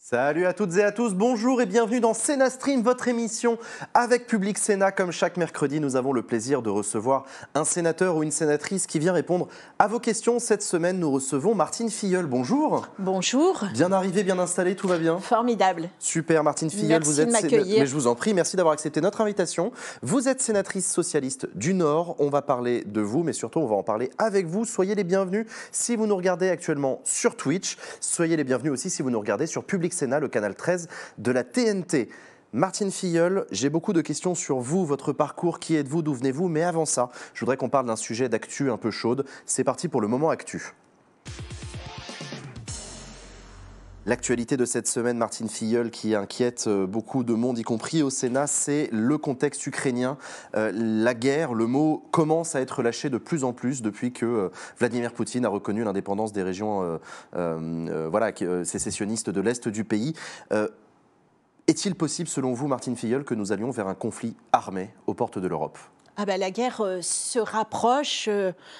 Salut à toutes et à tous, bonjour et bienvenue dans Sénat Stream, votre émission avec Public Sénat. Comme chaque mercredi, nous avons le plaisir de recevoir un sénateur ou une sénatrice qui vient répondre à vos questions. Cette semaine, nous recevons Martine Filleul. Bonjour. Bonjour. Bien arrivé, bien installé, tout va bien? Formidable. Super, Martine Filleul, Merci de m'accueillir. Mais je vous en prie, merci d'avoir accepté notre invitation. Vous êtes sénatrice socialiste du Nord. On va parler de vous, mais surtout, on va en parler avec vous. Soyez les bienvenus si vous nous regardez actuellement sur Twitch. Soyez les bienvenus aussi si vous nous regardez sur Public Sénat, le canal 13 de la TNT. Martine Filleul, j'ai beaucoup de questions sur vous, votre parcours, qui êtes-vous, d'où venez-vous? Mais avant ça, je voudrais qu'on parle d'un sujet d'actu un peu chaude. C'est parti pour le moment actu. L'actualité de cette semaine, Martine Filleul, qui inquiète beaucoup de monde, y compris au Sénat, c'est le contexte ukrainien. La guerre, le mot commence à être lâché de plus en plus depuis que Vladimir Poutine a reconnu l'indépendance des régions sécessionnistes de l'Est du pays. Est-il possible, selon vous, Martine Filleul, que nous allions vers un conflit armé aux portes de l'Europe ? La guerre se rapproche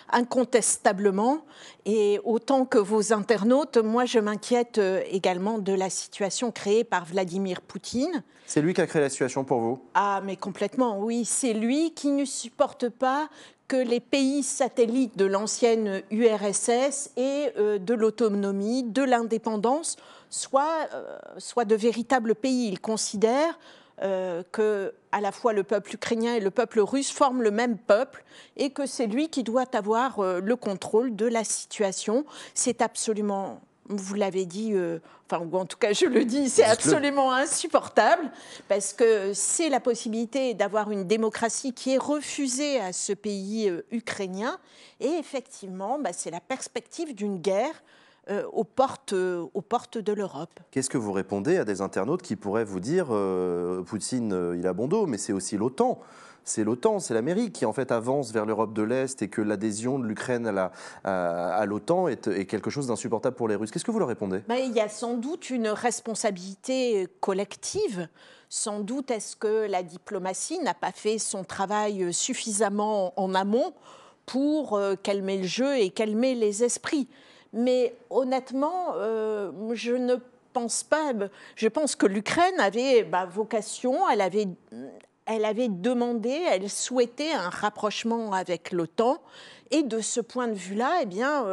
incontestablement, et autant que vos internautes, moi je m'inquiète également de la situation créée par Vladimir Poutine. C'est lui qui a créé la situation pour vous? Ah, mais complètement, oui. C'est lui qui ne supporte pas que les pays satellites de l'ancienne URSS et de l'autonomie, de l'indépendance, soient de véritables pays. Il considère que à la fois le peuple ukrainien et le peuple russe forment le même peuple et que c'est lui qui doit avoir le contrôle de la situation. C'est absolument, vous l'avez dit, ou en tout cas je le dis, c'est absolument insupportable, parce que c'est la possibilité d'avoir une démocratie qui est refusée à ce pays ukrainien, et effectivement c'est la perspective d'une guerre aux portes de l'Europe. Qu'est-ce que vous répondez à des internautes qui pourraient vous dire Poutine, il a bon dos, mais c'est aussi l'OTAN. C'est l'OTAN, c'est l'Amérique qui en fait avance vers l'Europe de l'Est, et que l'adhésion de l'Ukraine à l'OTAN est quelque chose d'insupportable pour les Russes. Qu'est-ce que vous leur répondez ? Il y a sans doute une responsabilité collective. Sans doute est-ce que la diplomatie n'a pas fait son travail suffisamment en amont pour calmer le jeu et calmer les esprits. Mais honnêtement, je ne pense pas. Je pense que l'Ukraine avait vocation, elle avait demandé, elle souhaitait un rapprochement avec l'OTAN. Et de ce point de vue-là,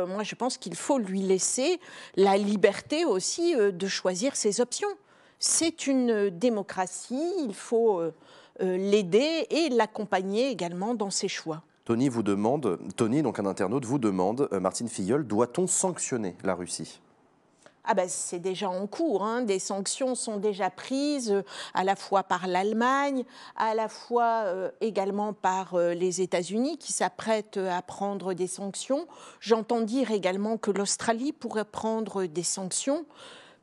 moi, je pense qu'il faut lui laisser la liberté aussi de choisir ses options. C'est une démocratie, il faut l'aider et l'accompagner également dans ses choix. Tony, donc un internaute, vous demande, Martine Filleul, doit-on sanctionner la Russie ? C'est déjà en cours, hein. Des sanctions sont déjà prises à la fois par l'Allemagne, à la fois également par les États-Unis qui s'apprêtent à prendre des sanctions. J'entends dire également que l'Australie pourrait prendre des sanctions.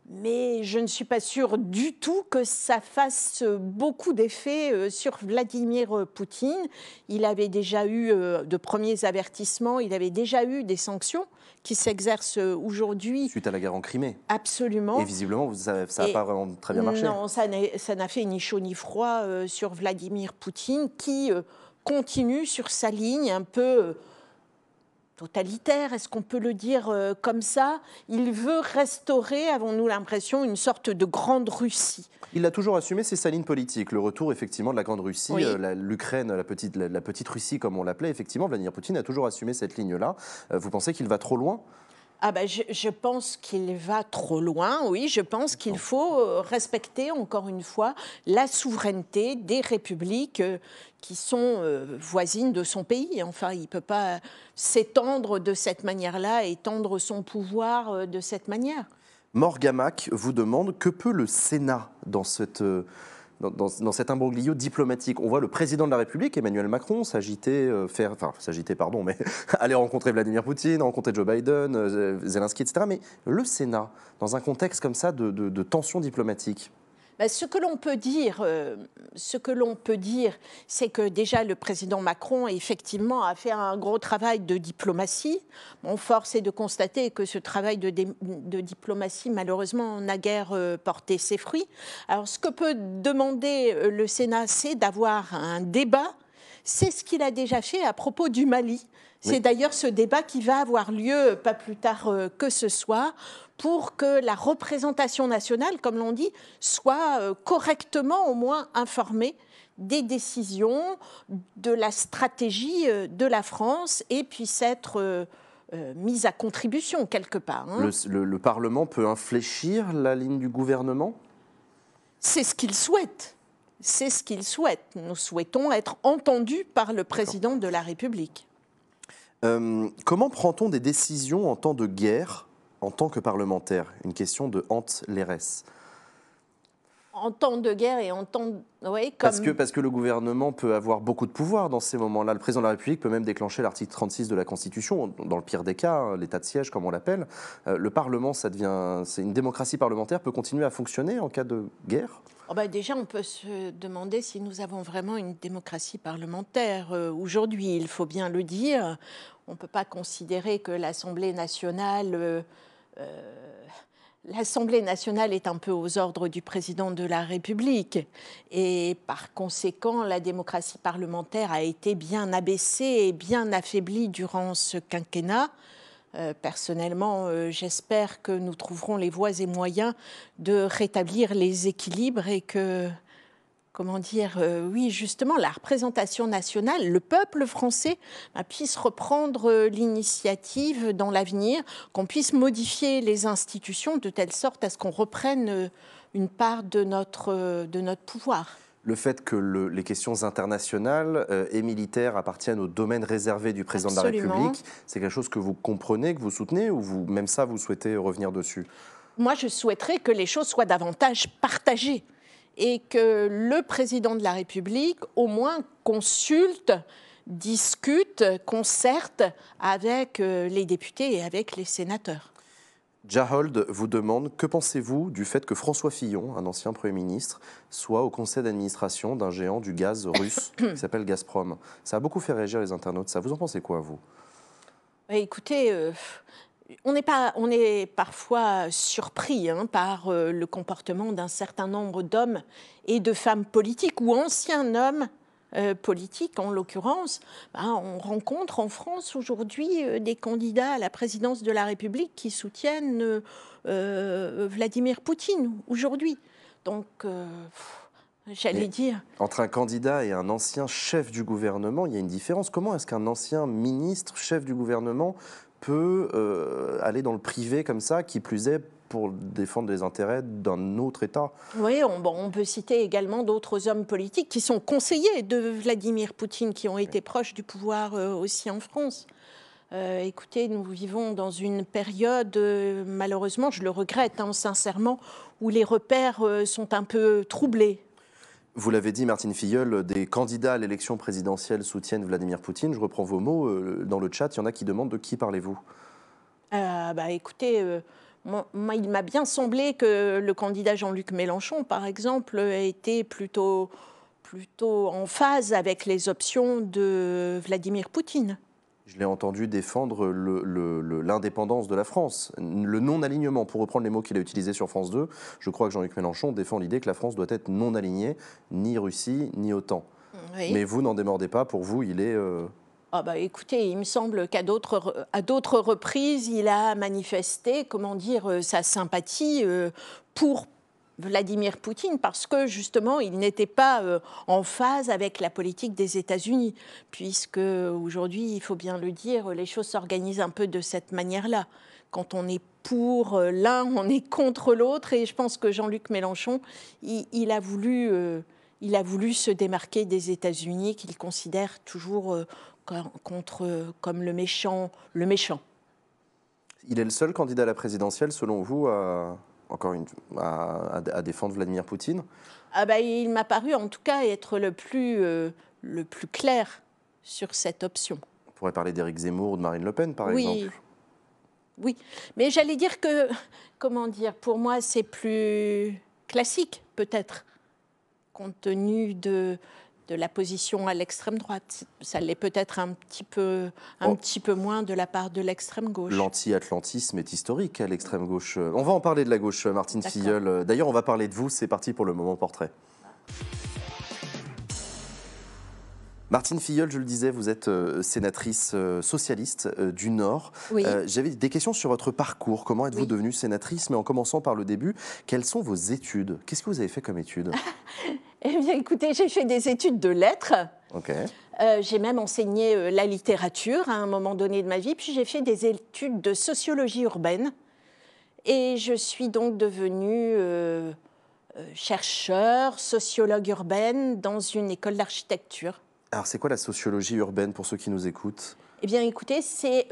Mais je ne suis pas sûre du tout que ça fasse beaucoup d'effet sur Vladimir Poutine. Il avait déjà eu de premiers avertissements, il avait déjà eu des sanctions qui s'exercent aujourd'hui. Suite à la guerre en Crimée. Absolument. Et visiblement, ça n'a pas vraiment très bien marché. Non, ça n'a fait ni chaud ni froid sur Vladimir Poutine, qui continue sur sa ligne un peu totalitaire, est-ce qu'on peut le dire comme ça? Il veut restaurer, avons-nous l'impression, une sorte de grande Russie. Il a toujours assumé, c'est sa ligne politique. Le retour, effectivement, de la grande Russie, oui. L'Ukraine, la petite Russie, comme on l'appelait, effectivement, Vladimir Poutine a toujours assumé cette ligne-là. Vous pensez qu'il va trop loin ? Je pense qu'il va trop loin, oui. Je pense qu'il faut respecter, encore une fois, la souveraineté des républiques qui sont voisines de son pays. Enfin, il ne peut pas s'étendre de cette manière-là, étendre son pouvoir de cette manière. Morgamac vous demande, que peut le Sénat dans cet imbroglio diplomatique? On voit le président de la République, Emmanuel Macron, aller rencontrer Vladimir Poutine, rencontrer Joe Biden, Zelensky, etc. Mais le Sénat, dans un contexte comme ça de tension diplomatique? Ce que l'on peut dire, c'est que déjà le président Macron, effectivement, a fait un gros travail de diplomatie. Force est de constater que ce travail de diplomatie, malheureusement, n'a guère porté ses fruits. Alors, ce que peut demander le Sénat, c'est d'avoir un débat. C'est ce qu'il a déjà fait à propos du Mali. C'est d'ailleurs ce débat qui va avoir lieu pas plus tard que ce soir pour que la représentation nationale, comme l'on dit, soit correctement au moins informée des décisions, de la stratégie de la France et puisse être mise à contribution quelque part. Le Parlement peut infléchir la ligne du gouvernement ? C'est ce qu'il souhaite. C'est ce qu'il souhaite. Nous souhaitons être entendus par le président de la République. Comment prend-on des décisions en temps de guerre, en tant que parlementaire ? Une question de Hante Lérès. En temps de guerre et en temps... Oui, comme... Parce que le gouvernement peut avoir beaucoup de pouvoir dans ces moments-là. Le président de la République peut même déclencher l'article 36 de la Constitution, dans le pire des cas, l'état de siège comme on l'appelle. Le Parlement, c'est une démocratie parlementaire, peut continuer à fonctionner en cas de guerre ? Déjà, on peut se demander si nous avons vraiment une démocratie parlementaire aujourd'hui. Il faut bien le dire. On ne peut pas considérer que l'Assemblée nationale... L'Assemblée nationale est un peu aux ordres du président de la République et par conséquent, la démocratie parlementaire a été bien abaissée et bien affaiblie durant ce quinquennat. Personnellement, j'espère que nous trouverons les voies et moyens de rétablir les équilibres et que, oui, justement, la représentation nationale, le peuple français, puisse reprendre l'initiative dans l'avenir, qu'on puisse modifier les institutions de telle sorte à ce qu'on reprenne une part de notre pouvoir. Le fait que les questions internationales et militaires appartiennent au domaine réservé du président Absolument. de la République, c'est quelque chose que vous comprenez, que vous soutenez, ou même ça, vous souhaitez revenir dessus ? Moi, je souhaiterais que les choses soient davantage partagées et que le président de la République, au moins, consulte, discute, concerte avec les députés et avec les sénateurs. Jahold vous demande, que pensez-vous du fait que François Fillon, un ancien Premier ministre, soit au conseil d'administration d'un géant du gaz russe qui s'appelle Gazprom ? Ça a beaucoup fait réagir les internautes. Ça, vous en pensez quoi, vous ? Écoutez, on est parfois surpris par le comportement d'un certain nombre d'hommes et de femmes politiques ou anciens hommes politique, en l'occurrence, on rencontre en France aujourd'hui des candidats à la présidence de la République qui soutiennent Vladimir Poutine aujourd'hui. Donc, j'allais dire... Entre un candidat et un ancien chef du gouvernement, il y a une différence. Comment est-ce qu'un ancien ministre, chef du gouvernement, peut aller dans le privé comme ça, qui plus est pour défendre les intérêts d'un autre État? Oui, on peut citer également d'autres hommes politiques qui sont conseillers de Vladimir Poutine, qui ont été proches du pouvoir aussi en France. Écoutez, nous vivons dans une période, malheureusement, je le regrette sincèrement, où les repères sont un peu troublés. Vous l'avez dit, Martine Filleul, des candidats à l'élection présidentielle soutiennent Vladimir Poutine. Je reprends vos mots. Dans le chat, il y en a qui demandent de qui parlez-vous? Écoutez, moi, il m'a bien semblé que le candidat Jean-Luc Mélenchon, par exemple, était plutôt en phase avec les options de Vladimir Poutine. Je l'ai entendu défendre l'indépendance de la France, le non-alignement. Pour reprendre les mots qu'il a utilisés sur France 2, je crois que Jean-Luc Mélenchon défend l'idée que la France doit être non alignée, ni Russie, ni OTAN. Oui. Mais vous n'en démordez pas, pour vous, il est... Écoutez, il me semble qu'à d'autres reprises, il a manifesté, sa sympathie pour Vladimir Poutine, parce que justement, il n'était pas en phase avec la politique des États-Unis, puisque aujourd'hui, il faut bien le dire, les choses s'organisent un peu de cette manière-là. Quand on est pour l'un, on est contre l'autre, et je pense que Jean-Luc Mélenchon, il a voulu se démarquer des États-Unis, qu'il considère toujours comme le méchant. Il est le seul candidat à la présidentielle, selon vous, à défendre Vladimir Poutine? Il m'a paru en tout cas être le plus clair sur cette option. On pourrait parler d'Éric Zemmour ou de Marine Le Pen, par exemple. Oui, mais j'allais dire que, pour moi, c'est plus classique, peut-être, compte tenu de la position à l'extrême droite. Ça l'est peut-être un petit peu moins de la part de l'extrême gauche. L'anti-atlantisme est historique à l'extrême gauche. On va en parler de la gauche, Martine Filleul. D'ailleurs, on va parler de vous. C'est parti pour le moment portrait. Martine Filleul, je le disais, vous êtes sénatrice socialiste du Nord. Oui. J'avais des questions sur votre parcours. Comment êtes-vous devenue sénatrice? Mais en commençant par le début, quelles sont vos études? Qu'est-ce que vous avez fait comme études? Eh bien, écoutez, j'ai fait des études de lettres. Ok. J'ai même enseigné la littérature à un moment donné de ma vie. Puis j'ai fait des études de sociologie urbaine. Et je suis donc devenue chercheur, sociologue urbaine dans une école d'architecture. Alors, c'est quoi la sociologie urbaine pour ceux qui nous écoutent? Eh bien, écoutez, c'est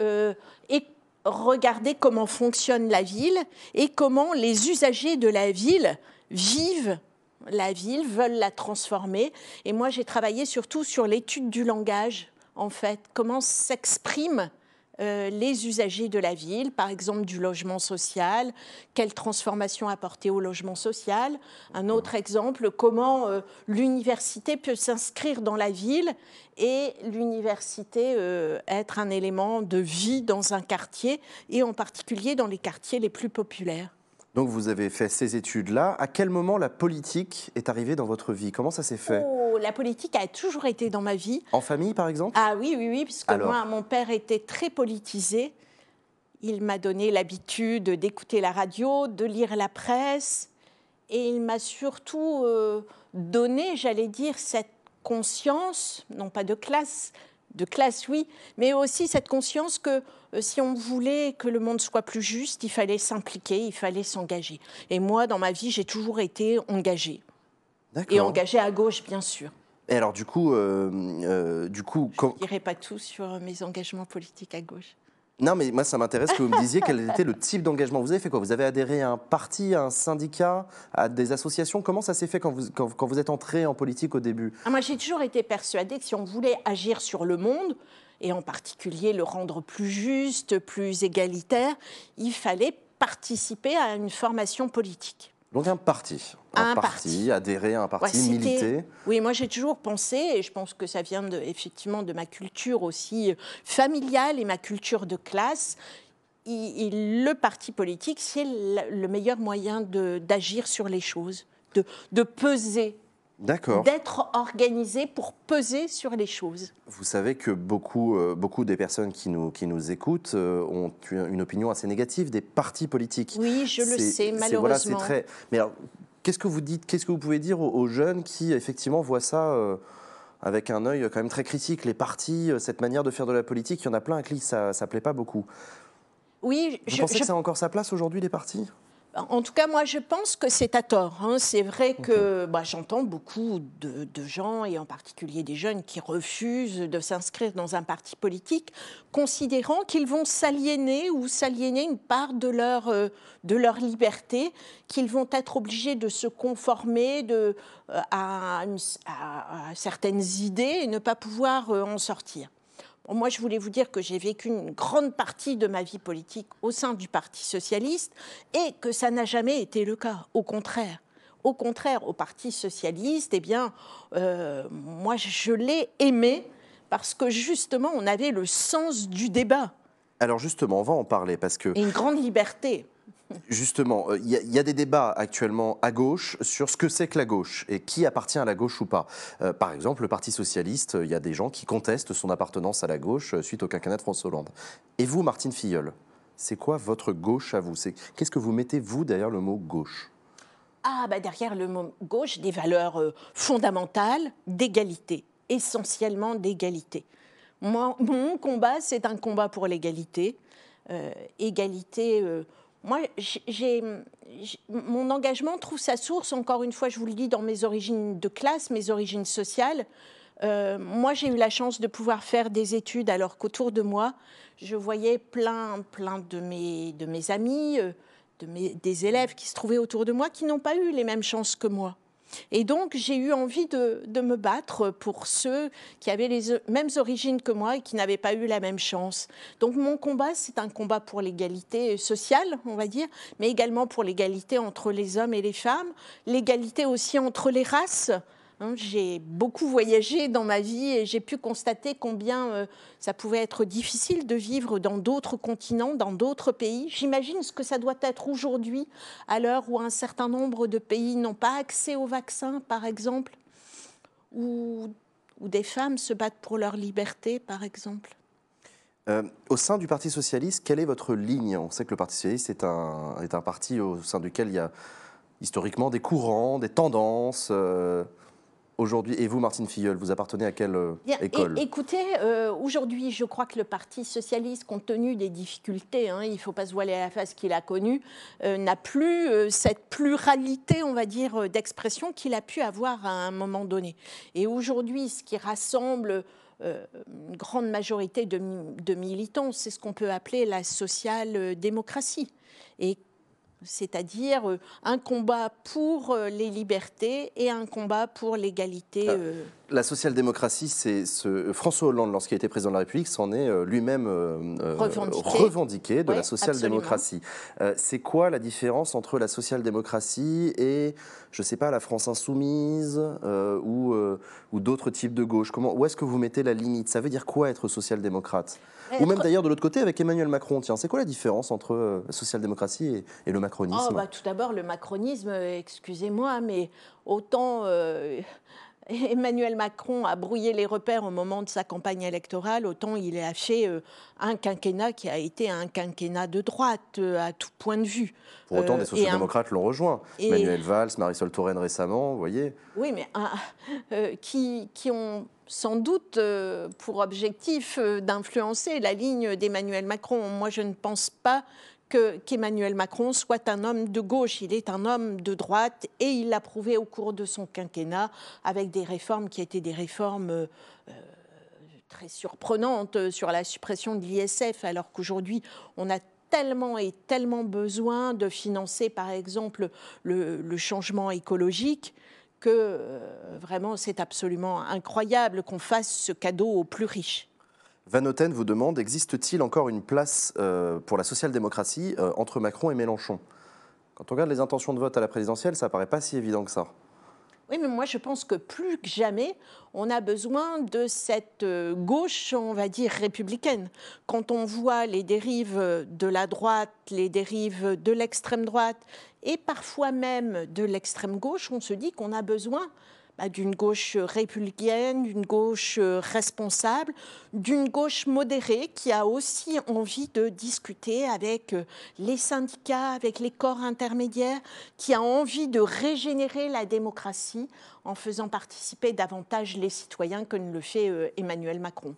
regarder comment fonctionne la ville et comment les usagers de la ville vivent la ville, veulent la transformer. Et moi, j'ai travaillé surtout sur l'étude du langage, en fait. Comment s'expriment les usagers de la ville, par exemple du logement social, quelle transformation apporter au logement social. Un autre exemple, comment l'université peut s'inscrire dans la ville et l'université être un élément de vie dans un quartier et en particulier dans les quartiers les plus populaires. Donc, vous avez fait ces études-là. À quel moment la politique est arrivée dans votre vie? Comment ça s'est fait? Oh, la politique a toujours été dans ma vie. En famille, par exemple? Ah oui, oui, oui, puisque moi, mon père était très politisé. Il m'a donné l'habitude d'écouter la radio, de lire la presse, et il m'a surtout donné, j'allais dire, cette conscience, non pas de classe oui, mais aussi cette conscience que si on voulait que le monde soit plus juste, il fallait s'impliquer, il fallait s'engager. Et moi, dans ma vie, j'ai toujours été engagée. Et engagée à gauche, bien sûr. Et alors, du coup, je ne dirai pas tout sur mes engagements politiques à gauche. Non, mais moi, ça m'intéresse que vous me disiez quel était le type d'engagement. Vous avez fait quoi? Vous avez adhéré à un parti, à un syndicat, à des associations? Comment ça s'est fait quand vous êtes entré en politique au début? Moi, j'ai toujours été persuadée que si on voulait agir sur le monde, et en particulier le rendre plus juste, plus égalitaire, il fallait participer à une formation politique. Donc un parti. Un parti, adhérer à un parti, militer. Oui, moi j'ai toujours pensé, et je pense que ça vient effectivement de ma culture aussi familiale et ma culture de classe, le parti politique, c'est le meilleur moyen d'agir sur les choses, de peser. D'accord. D'être organisé pour peser sur les choses. Vous savez que beaucoup des personnes qui nous écoutent ont une opinion assez négative des partis politiques. Oui, je le sais, malheureusement. Voilà, c'est très... Mais alors, qu'est-ce que vous dites, qu'est-ce que vous pouvez dire aux jeunes qui, effectivement, voient ça avec un œil quand même très critique? Les partis, cette manière de faire de la politique, il y en a plein à qui ça ne plaît pas beaucoup. Oui, vous pensez que ça a encore sa place aujourd'hui, les partis? En tout cas, moi, je pense que c'est à tort. C'est vrai que j'entends beaucoup de gens, et en particulier des jeunes, qui refusent de s'inscrire dans un parti politique, considérant qu'ils vont s'aliéner une part de leur liberté, qu'ils vont être obligés de se conformer à certaines idées et ne pas pouvoir en sortir. Moi, je voulais vous dire que j'ai vécu une grande partie de ma vie politique au sein du Parti socialiste et que ça n'a jamais été le cas. Au contraire, au Parti socialiste, moi, je l'ai aimé parce que justement, on avait le sens du débat. Alors justement, on va en parler parce que... Et une grande liberté. Justement, il y a des débats actuellement à gauche sur ce que c'est que la gauche et qui appartient à la gauche ou pas. Par exemple, le Parti socialiste, il y a des gens qui contestent son appartenance à la gauche suite au quinquennat de François Hollande. Et vous, Martine Filleul, c'est quoi votre gauche à vous? Qu'est-ce que vous mettez, vous, derrière le mot gauche? Derrière le mot gauche, des valeurs fondamentales d'égalité, essentiellement d'égalité. Mon combat, c'est un combat pour l'égalité. Moi, mon engagement trouve sa source, encore une fois, je vous le dis, dans mes origines de classe, mes origines sociales. Moi, j'ai eu la chance de pouvoir faire des études alors qu'autour de moi, je voyais plein de mes amis, des élèves qui se trouvaient autour de moi qui n'ont pas eu les mêmes chances que moi. Et donc, j'ai eu envie de me battre pour ceux qui avaient les mêmes origines que moi et qui n'avaient pas eu la même chance. Donc, mon combat, c'est un combat pour l'égalité sociale, on va dire, mais également pour l'égalité entre les hommes et les femmes, l'égalité aussi entre les races. J'ai beaucoup voyagé dans ma vie et j'ai pu constater combien ça pouvait être difficile de vivre dans d'autres continents, dans d'autres pays. J'imagine ce que ça doit être aujourd'hui, à l'heure où un certain nombre de pays n'ont pas accès aux vaccins, par exemple, où où des femmes se battent pour leur liberté, par exemple. Au sein du Parti socialiste, quelle est votre ligne? On sait que le Parti socialiste est un parti au sein duquel il y a historiquement des courants, des tendances. Aujourd'hui, et vous, Martine Filleul, vous appartenez à quelle école? Écoutez, aujourd'hui, je crois que le Parti socialiste, compte tenu des difficultés, il ne faut pas se voiler à la face qu'il a connues, n'a plus cette pluralité, on va dire, d'expression qu'il a pu avoir à un moment donné. Et aujourd'hui, ce qui rassemble une grande majorité de militants, c'est ce qu'on peut appeler la social-démocratie. Et c'est-à-dire un combat pour les libertés et un combat pour l'égalité. La social-démocratie, c'est François Hollande, lorsqu'il était président de la République, s'en est lui-même revendiqué de la social-démocratie. C'est quoi la différence entre la social-démocratie et, je ne sais pas, la France insoumise ou d'autres types de gauche? Où est-ce que vous mettez la limite? Ça veut dire quoi être social-démocrate? Ou même d'ailleurs de l'autre côté avec Emmanuel Macron. Tiens, c'est quoi la différence entre la social-démocratie et le macronisme? Tout d'abord, le macronisme, excusez-moi, mais autant Emmanuel Macron a brouillé les repères au moment de sa campagne électorale, autant il a fait un quinquennat qui a été un quinquennat de droite à tout point de vue. Pour autant, des social-démocrates l'ont rejoint. Manuel Valls, Marisol Touraine récemment, vous voyez. Oui, mais qui ont sans doute pour objectif d'influencer la ligne d'Emmanuel Macron. Moi, je ne pense pas qu'Emmanuel Macron soit un homme de gauche. Il est un homme de droite et il l'a prouvé au cours de son quinquennat avec des réformes qui étaient des réformes très surprenantes sur la suppression de l'ISF, alors qu'aujourd'hui, on a tellement besoin de financer, par exemple, le changement écologique que vraiment, c'est absolument incroyable qu'on fasse ce cadeau aux plus riches. Van Houten vous demande, existe-t-il encore une place pour la social-démocratie entre Macron et Mélenchon? Quand on regarde les intentions de vote à la présidentielle, ça ne paraît pas si évident que ça. Oui, mais moi je pense que plus que jamais, on a besoin de cette gauche, on va dire, républicaine. Quand on voit les dérives de la droite, les dérives de l'extrême droite et parfois même de l'extrême gauche, on se dit qu'on a besoin d'une gauche républicaine, d'une gauche responsable, d'une gauche modérée qui a aussi envie de discuter avec les syndicats, avec les corps intermédiaires, qui a envie de régénérer la démocratie en faisant participer davantage les citoyens que ne le fait Emmanuel Macron.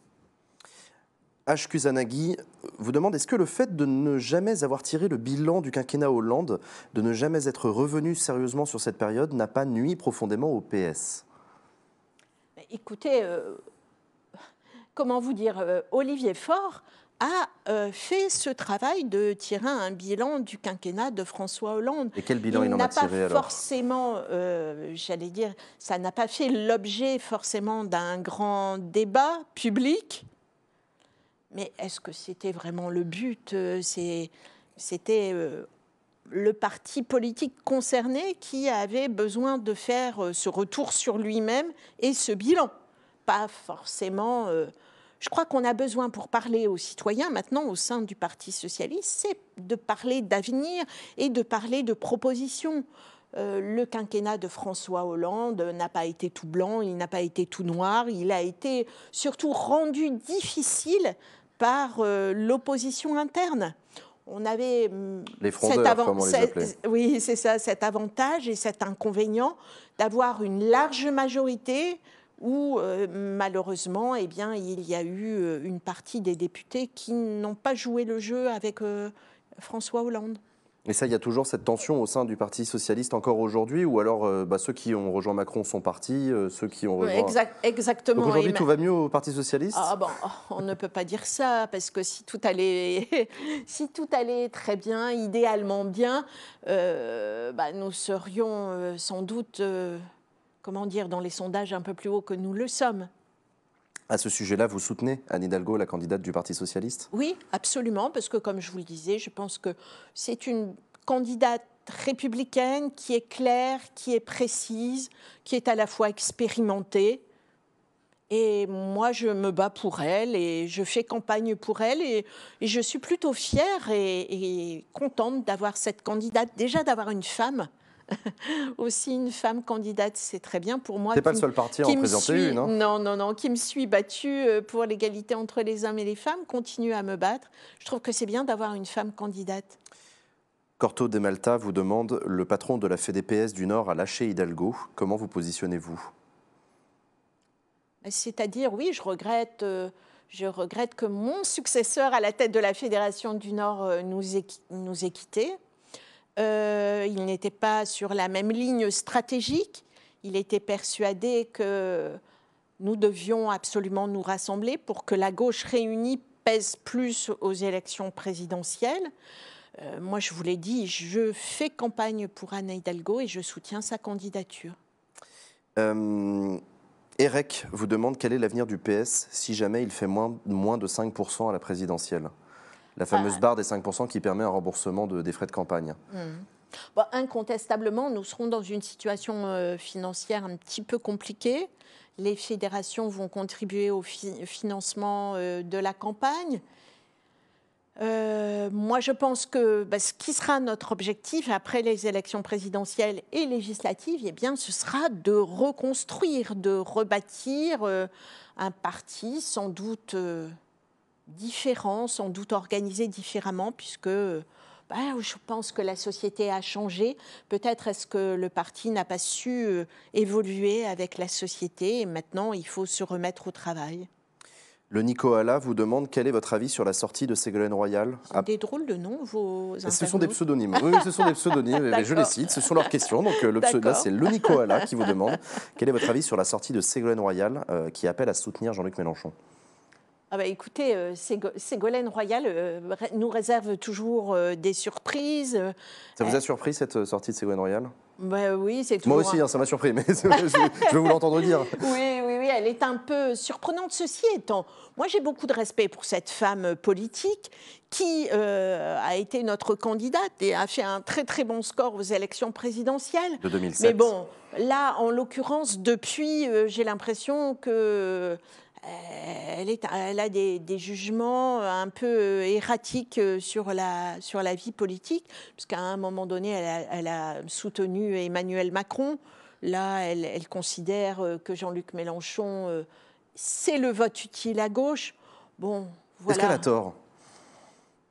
H. Kusanagi vous demande, est-ce que le fait de ne jamais avoir tiré le bilan du quinquennat Hollande, de ne jamais être revenu sérieusement sur cette période, n'a pas nui profondément au PS? Écoutez, comment vous dire, Olivier Faure a fait ce travail de tirer un bilan du quinquennat de François Hollande. Et quel bilan il en a tiré alors? Forcément, j'allais dire, ça n'a pas fait l'objet forcément d'un grand débat public. Mais est-ce que c'était vraiment le but? C'était le parti politique concerné qui avait besoin de faire ce retour sur lui-même et ce bilan. Pas forcément... je crois qu'on a besoin, pour parler aux citoyens maintenant au sein du Parti socialiste, c'est de parler d'avenir et de parler de propositions. Le quinquennat de François Hollande n'a pas été tout blanc, il n'a pas été tout noir, il a été surtout rendu difficile par l'opposition interne. On avait les frondeurs, comme on les appelait. Oui, c'est ça, cet avantage et cet inconvénient d'avoir une large majorité où, malheureusement, eh bien, il y a eu une partie des députés qui n'ont pas joué le jeu avec François Hollande. Et ça, il y a toujours cette tension au sein du Parti socialiste encore aujourd'hui, ou alors ceux qui ont rejoint Macron sont partis, ceux qui ont rejoint... Exactement. Donc aujourd'hui, tout va mieux au Parti socialiste? On ne peut pas dire ça, parce que si tout allait très bien, idéalement bien, nous serions sans doute, dans les sondages un peu plus hauts que nous le sommes. À ce sujet-là, vous soutenez Anne Hidalgo, la candidate du Parti socialiste? Oui, absolument, parce que comme je vous le disais, je pense que c'est une candidate républicaine qui est claire, qui est précise, qui est à la fois expérimentée. Et moi, je me bats pour elle et je fais campagne pour elle. Et je suis plutôt fière et contente d'avoir cette candidate, déjà d'avoir une femme aussi une femme candidate, c'est très bien pour moi. C'est pas le seul parti à en présenter une. Hein. Non, non, non, qui me suis battue pour l'égalité entre les hommes et les femmes, continue à me battre. Je trouve que c'est bien d'avoir une femme candidate. Corto de Malta vous demande, le patron de la FDPS du Nord a lâché Hidalgo. Comment vous positionnez-vous? C'est-à-dire, oui, je regrette que mon successeur à la tête de la Fédération du Nord nous ait quittés. Il n'était pas sur la même ligne stratégique. Il était persuadé que nous devions absolument nous rassembler pour que la gauche réunie pèse plus aux élections présidentielles. Moi, je vous l'ai dit, je fais campagne pour Anne Hidalgo et je soutiens sa candidature. Eric vous demande quel est l'avenir du PS si jamais il fait moins de 5% à la présidentielle. La fameuse barre des 5% qui permet un remboursement des frais de campagne. Bon, incontestablement, nous serons dans une situation financière un petit peu compliquée. Les fédérations vont contribuer au financement de la campagne. Moi, je pense que ce qui sera notre objectif après les élections présidentielles et législatives, eh bien, ce sera de reconstruire, de rebâtir un parti sans doute différent, sans doute organisé différemment, puisque je pense que la société a changé. Peut-être est-ce que le parti n'a pas su évoluer avec la société et maintenant il faut se remettre au travail. Le Nicoala vous demande quel est votre avis sur la sortie de Ségolène Royal. Des drôles de noms, vos internautes. Ce sont des pseudonymes. Oui, ce sont des pseudonymes. Mais je les cite, ce sont leurs questions. Donc là, c'est le Nicoala qui vous demande quel est votre avis sur la sortie de Ségolène Royal qui appelle à soutenir Jean-Luc Mélenchon. Écoutez, Ségolène Royal nous réserve toujours des surprises. Ça vous a surpris cette sortie de Ségolène Royal? Oui, c'est toujours... Moi aussi, ça m'a surpris, mais je veux vous l'entendre dire. Oui, elle est un peu surprenante. Ceci étant, moi j'ai beaucoup de respect pour cette femme politique qui a été notre candidate et a fait un très très bon score aux élections présidentielles. De 2007. Mais bon, là, en l'occurrence, depuis, j'ai l'impression que... Elle a des jugements un peu erratiques sur la vie politique, puisqu'à un moment donné, elle a soutenu Emmanuel Macron. Là, elle considère que Jean-Luc Mélenchon, c'est le vote utile à gauche. Bon, voilà. Est-ce qu'elle a tort?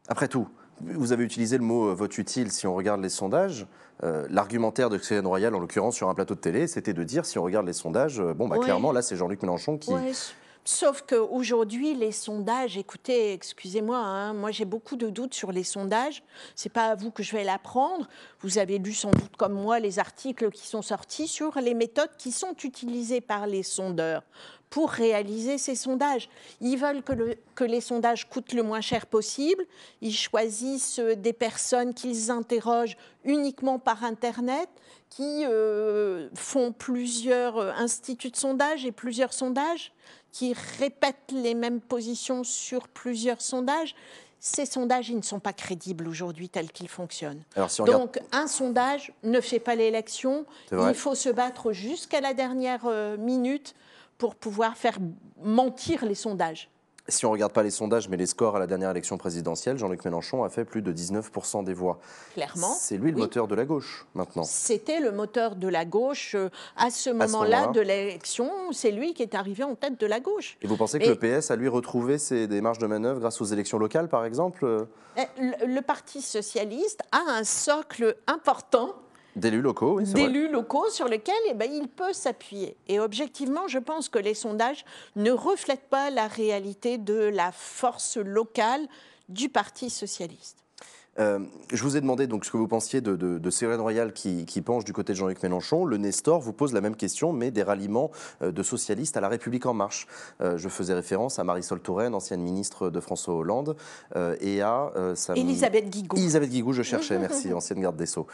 Après tout, vous avez utilisé le mot vote utile. Si on regarde les sondages, l'argumentaire de Ségolène Royal, en l'occurrence sur un plateau de télé, c'était de dire, si on regarde les sondages, clairement, là, c'est Jean-Luc Mélenchon qui... Ouais. Sauf qu'aujourd'hui, les sondages, écoutez, excusez-moi, moi j'ai beaucoup de doutes sur les sondages. Ce n'est pas à vous que je vais l'apprendre. Vous avez lu sans doute comme moi les articles qui sont sortis sur les méthodes qui sont utilisées par les sondeurs pour réaliser ces sondages. Ils veulent que les sondages coûtent le moins cher possible. Ils choisissent des personnes qu'ils interrogent uniquement par Internet, qui font plusieurs instituts de sondage et plusieurs sondages, qui répètent les mêmes positions sur plusieurs sondages. Ces sondages, ils ne sont pas crédibles aujourd'hui tels qu'ils fonctionnent. Alors, si donc, un sondage ne fait pas l'élection. Il faut se battre jusqu'à la dernière minute pour pouvoir faire mentir les sondages. Si on ne regarde pas les sondages, mais les scores à la dernière élection présidentielle, Jean-Luc Mélenchon a fait plus de 19% des voix. Clairement. C'est lui le moteur de la gauche, maintenant. C'était le moteur de la gauche à ce moment-là de l'élection. C'est lui qui est arrivé en tête de la gauche. Et vous pensez que le PS a, lui, retrouvé des marges de manœuvre grâce aux élections locales, par exemple? Le Parti socialiste a un socle important d'élus locaux, oui, d'élus locaux sur lesquels il peut s'appuyer. Et objectivement, je pense que les sondages ne reflètent pas la réalité de la force locale du Parti socialiste. Je vous ai demandé donc ce que vous pensiez de Ségolène Royal qui penche du côté de Jean-Luc Mélenchon. Le Nestor vous pose la même question, mais des ralliements de socialistes à La République En Marche. Je faisais référence à Marisol Touraine, ancienne ministre de François Hollande, et à... Elisabeth Guigou. Elisabeth Guigou, je cherchais, merci, ancienne garde des Sceaux.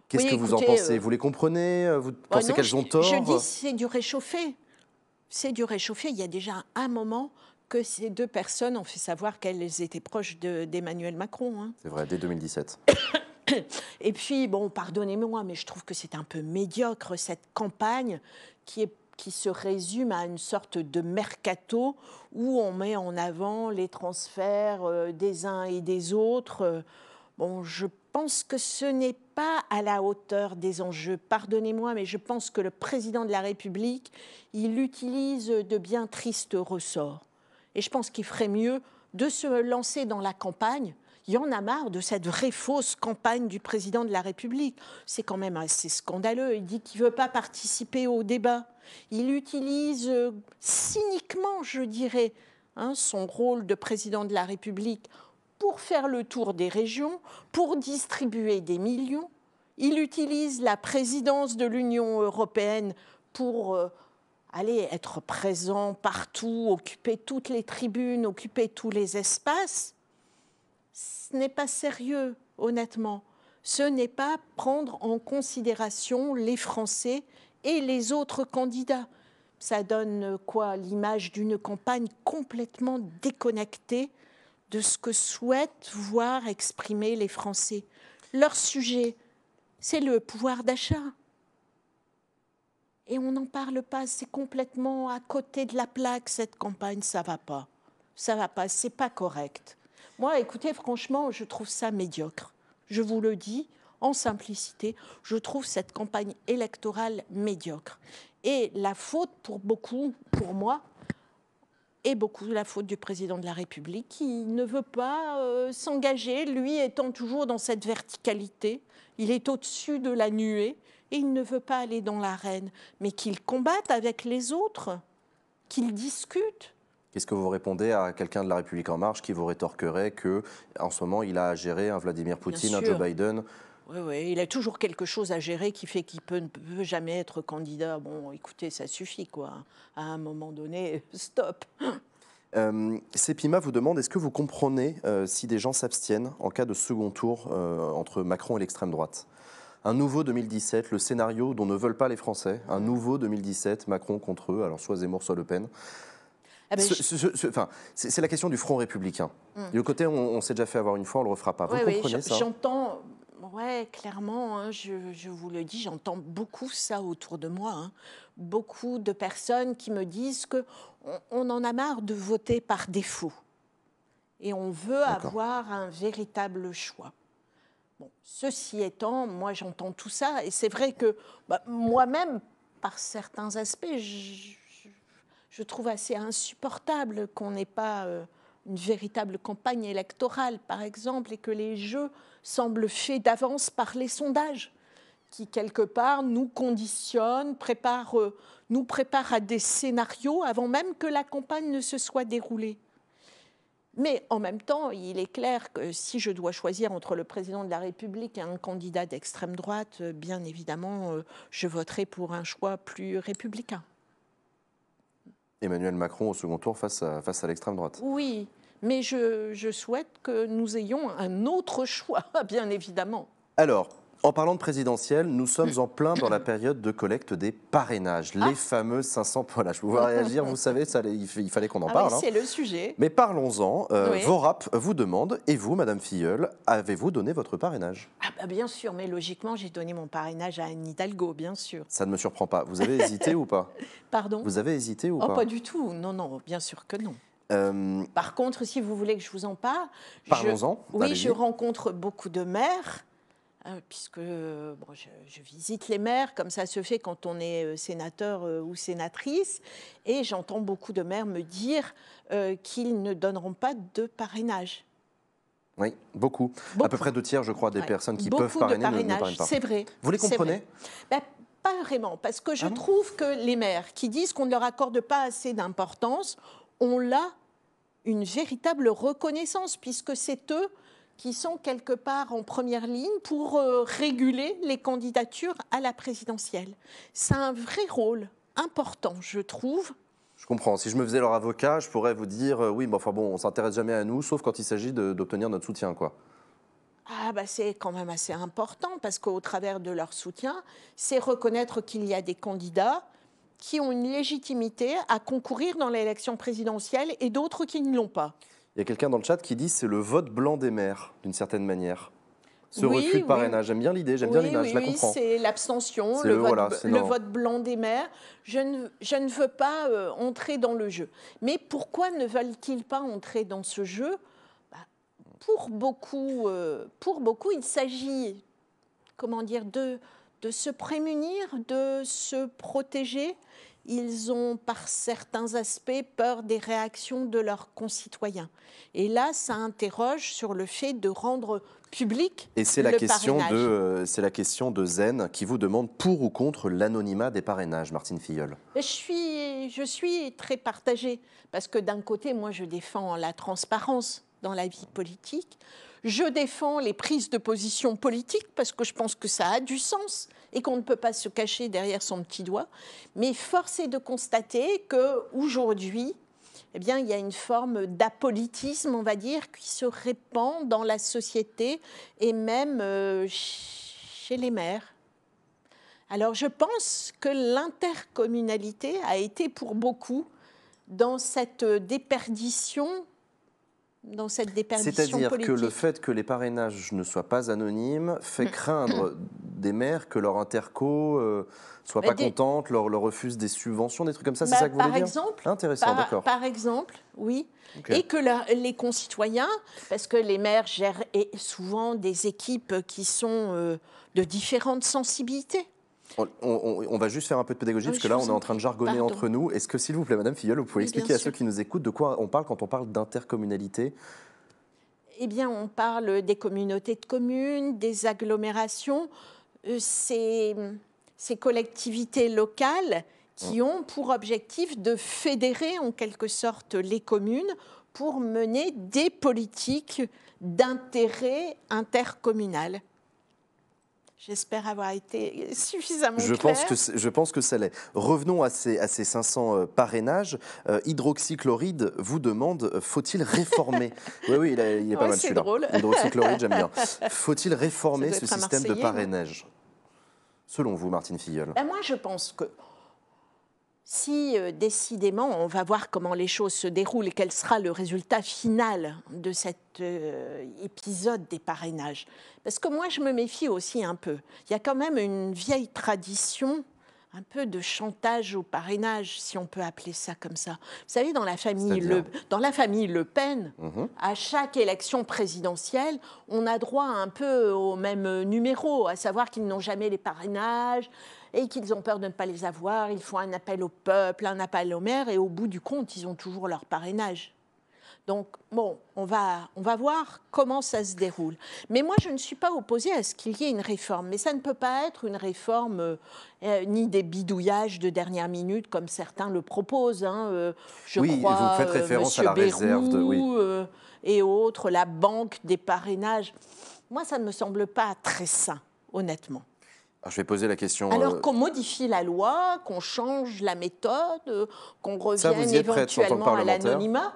Qu'est-ce que vous en pensez? Vous les comprenez? Vous pensez qu'elles ont tort? Je dis c'est du réchauffé. C'est du réchauffé. Il y a déjà un moment que ces deux personnes ont fait savoir qu'elles étaient proches d'Emmanuel Macron. Hein. C'est vrai, dès 2017. Et puis, pardonnez-moi, mais je trouve que c'est un peu médiocre, cette campagne qui se résume à une sorte de mercato où on met en avant les transferts des uns et des autres. Bon, je pense que ce n'est pas à la hauteur des enjeux. Pardonnez-moi, mais je pense que le président de la République, il utilise de bien tristes ressorts. Et je pense qu'il ferait mieux de se lancer dans la campagne. Il y en a marre de cette vraie fausse campagne du président de la République. C'est quand même assez scandaleux. Il dit qu'il ne veut pas participer au débat. Il utilise cyniquement, je dirais, son rôle de président de la République pour faire le tour des régions, pour distribuer des millions. Il utilise la présidence de l'Union européenne pour aller être présent partout, occuper toutes les tribunes, occuper tous les espaces. Ce n'est pas sérieux, honnêtement. Ce n'est pas prendre en considération les Français et les autres candidats. Ça donne quoi? L'image d'une campagne complètement déconnectée de ce que souhaitent voir exprimer les Français. Leur sujet, c'est le pouvoir d'achat. Et on n'en parle pas, c'est complètement à côté de la plaque, cette campagne, ça va pas. Ça va pas, c'est pas correct. Moi, écoutez, franchement, je trouve ça médiocre. Je vous le dis, en simplicité, je trouve cette campagne électorale médiocre. Et la faute pour beaucoup, pour moi, est beaucoup la faute du président de la République qui ne veut pas s'engager, lui étant toujours dans cette verticalité. Il est au-dessus de la nuée et il ne veut pas aller dans l'arène, mais qu'il combatte avec les autres, qu'il discute. Qu'est-ce que vous répondez à quelqu'un de La République En Marche qui vous rétorquerait qu'en ce moment, il a à gérer un Vladimir Poutine, un Joe Biden? Oui, il a toujours quelque chose à gérer qui fait qu'il ne peut jamais être candidat. Bon, écoutez, ça suffit, quoi. À un moment donné, stop. Sepima vous demande, est-ce que vous comprenez si des gens s'abstiennent en cas de second tour entre Macron et l'extrême droite? Un nouveau 2017, le scénario dont ne veulent pas les Français, un nouveau 2017, Macron contre eux, alors soit Zemmour, soit Le Pen. Ah ben c'est la question du front républicain. Du côté, on s'est déjà fait avoir une fois, on ne le refera pas. Vous comprenez ça? J'entends, clairement, je vous le dis, j'entends beaucoup ça autour de moi. Beaucoup de personnes qui me disent qu'on en a marre de voter par défaut. Et on veut avoir un véritable choix. Bon, ceci étant, moi j'entends tout ça. Et c'est vrai que moi-même, par certains aspects, je trouve assez insupportable qu'on n'ait pas une véritable campagne électorale, par exemple, et que les jeux semblent faits d'avance par les sondages, qui, quelque part, nous conditionnent, nous préparent à des scénarios avant même que la campagne ne se soit déroulée. Mais en même temps, il est clair que si je dois choisir entre le président de la République et un candidat d'extrême droite, bien évidemment, je voterai pour un choix plus républicain. Emmanuel Macron au second tour face à l'extrême droite. Oui, mais je souhaite que nous ayons un autre choix, bien évidemment. Alors, en parlant de présidentielle, nous sommes en plein dans la période de collecte des parrainages, les fameux 500 parrainages. Je vous vois réagir, vous savez, il fallait qu'on en parle. Oui, c'est le sujet. Mais parlons-en. Vorap vous demande, et vous, Madame Filleul, avez-vous donné votre parrainage? Bien sûr, mais logiquement, j'ai donné mon parrainage à Anne Hidalgo, bien sûr. Ça ne me surprend pas. Vous avez hésité ou pas? Pardon? Vous avez hésité ou pas? Pas du tout. Non, bien sûr que non. Par contre, si vous voulez que je vous en parle, parlons-en. Oui, je rencontre beaucoup de maires. Puisque je visite les maires, comme ça se fait quand on est sénateur ou sénatrice, et j'entends beaucoup de maires me dire qu'ils ne donneront pas de parrainage. Oui, beaucoup. À peu près 2 tiers, je crois, des personnes qui peuvent parrainer ne parrainent pas. C'est vrai. Vous les comprenez? Pas vraiment, parce que je trouve que les maires qui disent qu'on ne leur accorde pas assez d'importance ont là une véritable reconnaissance, puisque c'est eux qui sont quelque part en première ligne pour réguler les candidatures à la présidentielle. C'est un vrai rôle important, je trouve. Je comprends. Si je me faisais leur avocat, je pourrais vous dire oui, mais enfin bon, on ne s'intéresse jamais à nous, sauf quand il s'agit d'obtenir notre soutien, quoi. C'est quand même assez important, parce qu'au travers de leur soutien, c'est reconnaître qu'il y a des candidats qui ont une légitimité à concourir dans l'élection présidentielle et d'autres qui ne l'ont pas. Il y a quelqu'un dans le chat qui dit que c'est le vote blanc des maires, d'une certaine manière. Ce refus de parrainage. J'aime bien l'idée, j'aime bien l'image, je la comprends. Oui, c'est l'abstention, le vote blanc des maires. Je ne veux pas entrer dans le jeu. Mais pourquoi ne veulent-ils pas entrer dans ce jeu? pour beaucoup, il s'agit, comment dire, de se prémunir, de se protéger. Ils ont, par certains aspects, peur des réactions de leurs concitoyens. Et là, ça interroge sur le fait de rendre public Et c'est le la question parrainage. c'est la question de Zen qui vous demande pour ou contre l'anonymat des parrainages, Martine Filleul. Je suis très partagée, parce que d'un côté, moi, je défends la transparence dans la vie politique. Je défends les prises de position politiques, parce que je pense que ça a du sens et qu'on ne peut pas se cacher derrière son petit doigt. Mais force est de constater qu'aujourd'hui, eh bien, il y a une forme d'apolitisme, on va dire, qui se répand dans la société et même chez les maires. Alors, je pense que l'intercommunalité a été pour beaucoup dans cette déperdition C'est-à-dire politique. que le fait que les parrainages ne soient pas anonymes fait craindre des maires que leur interco soit pas contente, leur refuse des subventions, des trucs comme ça, c'est ça que vous voulez dire ? Intéressant, d'accord. Par exemple, oui. Okay. Et que les concitoyens, parce que les maires gèrent souvent des équipes qui sont de différentes sensibilités. On va juste faire un peu de pédagogie, parce que là, on est en train de jargonner entre nous. Est-ce que, s'il vous plaît, Madame Filleul, vous pouvez expliquer à ceux qui nous écoutent de quoi on parle quand on parle d'intercommunalité ? Eh bien, on parle des communautés de communes, des agglomérations, ces collectivités locales qui ont pour objectif de fédérer en quelque sorte les communes pour mener des politiques d'intérêt intercommunal. J'espère avoir été suffisamment claire. Je pense que ça l'est. Revenons à ces 500 parrainages. Hydroxychloride vous demande, faut-il réformer ? Oui, il est pas mal c'est celui-là. Drôle. Hydroxychloride, j'aime bien. Faut-il réformer ce système de parrainage ? Selon vous, Martine Filleul ? Moi, je pense que si décidément, on va voir comment les choses se déroulent et quel sera le résultat final de cet épisode des parrainages. Parce que moi, je me méfie aussi un peu. Il y a quand même une vieille tradition, un peu de chantage au parrainage, si on peut appeler ça comme ça. Vous savez, dans la famille Le Pen, à chaque élection présidentielle, on a droit un peu au même numéro, à savoir qu'ils n'ont jamais les parrainages, et qu'ils ont peur de ne pas les avoir, ils font un appel au peuple, un appel aux maires, et au bout du compte, ils ont toujours leur parrainage. Donc, bon, on va voir comment ça se déroule. Mais moi, je ne suis pas opposée à ce qu'il y ait une réforme. Mais ça ne peut pas être une réforme ni des bidouillages de dernière minute, comme certains le proposent. Je crois, vous faites référence à la réserve de... et autres, la banque des parrainages. Moi, ça ne me semble pas très sain, honnêtement. Alors, je vais poser la question... Alors qu'on modifie la loi, qu'on change la méthode, qu'on revienne éventuellement à l'anonymat.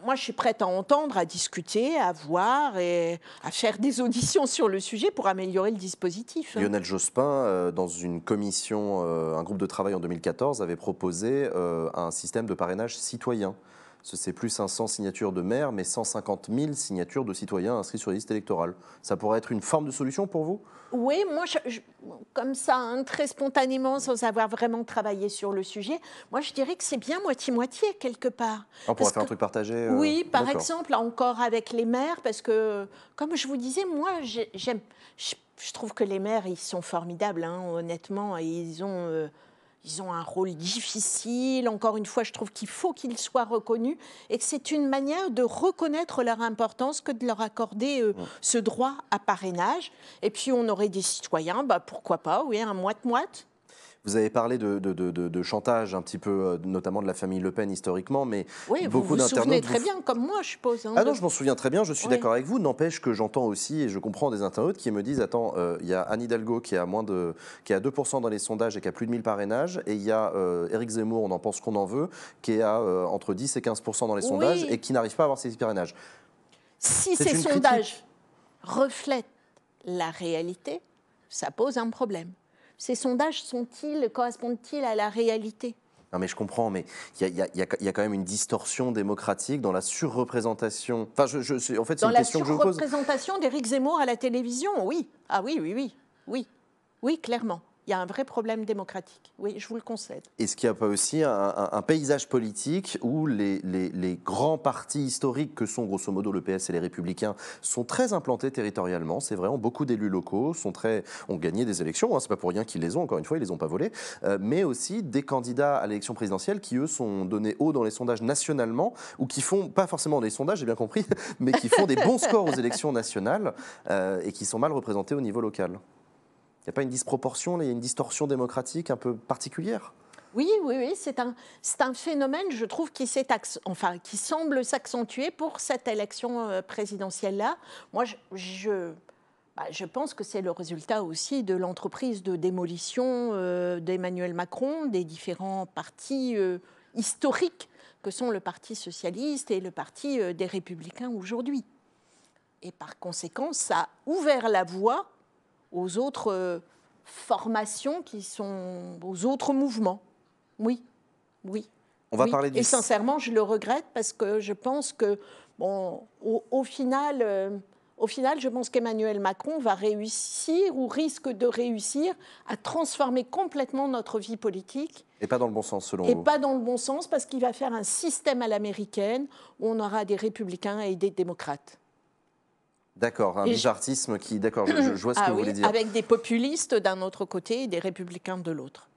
Moi, je suis prête à entendre, à discuter, à voir et à faire des auditions sur le sujet pour améliorer le dispositif. Lionel Jospin, dans une commission, un groupe de travail en 2014, avait proposé un système de parrainage citoyen. C'est plus 500 signatures de maires, mais 150 000 signatures de citoyens inscrits sur les listes électorales. Ça pourrait être une forme de solution pour vous ? Oui, moi, comme ça, très spontanément, sans avoir vraiment travaillé sur le sujet, moi, je dirais que c'est bien moitié-moitié, quelque part. On pourrait faire un truc partagé Oui, par exemple, encore avec les maires, parce que, comme je vous disais, moi, je trouve que les maires, ils sont formidables, honnêtement, et ils ont un rôle difficile. Encore une fois, je trouve qu'il faut qu'ils soient reconnus et que c'est une manière de reconnaître leur importance que de leur accorder ce droit à parrainage. Et puis, on aurait des citoyens, pourquoi pas, oui, un moite-moite. Vous avez parlé de chantage un petit peu, notamment de la famille Le Pen historiquement, mais oui, beaucoup d'internautes... Vous vous souvenez très bien, comme moi, je suppose. Non, je m'en souviens très bien, je suis d'accord avec vous. N'empêche que j'entends aussi, et je comprends des internautes qui me disent, attends, il y a Anne Hidalgo qui est à 2% dans les sondages et qui a plus de 1000 parrainages, et il y a Éric Zemmour, on en pense qu'on en veut, qui est à entre 10 et 15% dans les sondages et qui n'arrive pas à avoir ses parrainages. Si ces sondages reflètent la réalité, ça pose un problème. Ces sondages correspondent-ils à la réalité ? Non mais je comprends, mais il y a quand même une distorsion démocratique dans la surreprésentation. Enfin, en fait, c'est une question que je vous pose. Dans la surreprésentation d'Éric Zemmour à la télévision, oui. Ah oui, clairement. il y a un vrai problème démocratique. Oui, je vous le concède. Est-ce qu'il n'y a pas aussi un paysage politique où les grands partis historiques que sont grosso modo le PS et les Républicains sont très implantés territorialement, c'est vrai, ont beaucoup d'élus locaux, ont gagné des élections, hein, c'est pas pour rien qu'ils les ont, encore une fois, ils les ont pas volés, mais aussi des candidats à l'élection présidentielle qui, eux, sont donnés haut dans les sondages nationalement, ou qui font, pas forcément des sondages, j'ai bien compris, mais qui font des bons scores aux élections nationales et qui sont mal représentés au niveau local. Il n'y a pas une disproportion, il y a une distorsion démocratique un peu particulière? Oui, c'est un phénomène, je trouve, qui semble s'accentuer pour cette élection présidentielle-là. Moi, je pense que c'est le résultat aussi de l'entreprise de démolition d'Emmanuel Macron, des différents partis historiques que sont le Parti socialiste et le Parti des Républicains aujourd'hui. Et par conséquent, ça a ouvert la voie aux autres formations aux autres mouvements. Oui. On va parler du... Et sincèrement, je le regrette parce que je pense que, au final, je pense qu'Emmanuel Macron va réussir ou risque de réussir à transformer complètement notre vie politique. Et pas dans le bon sens, selon vous? Et pas dans le bon sens parce qu'il va faire un système à l'américaine où on aura des républicains et des démocrates. D'accord, un bipartisme qui... D'accord, je vois ce que vous voulez dire. Avec des populistes d'un autre côté et des républicains de l'autre.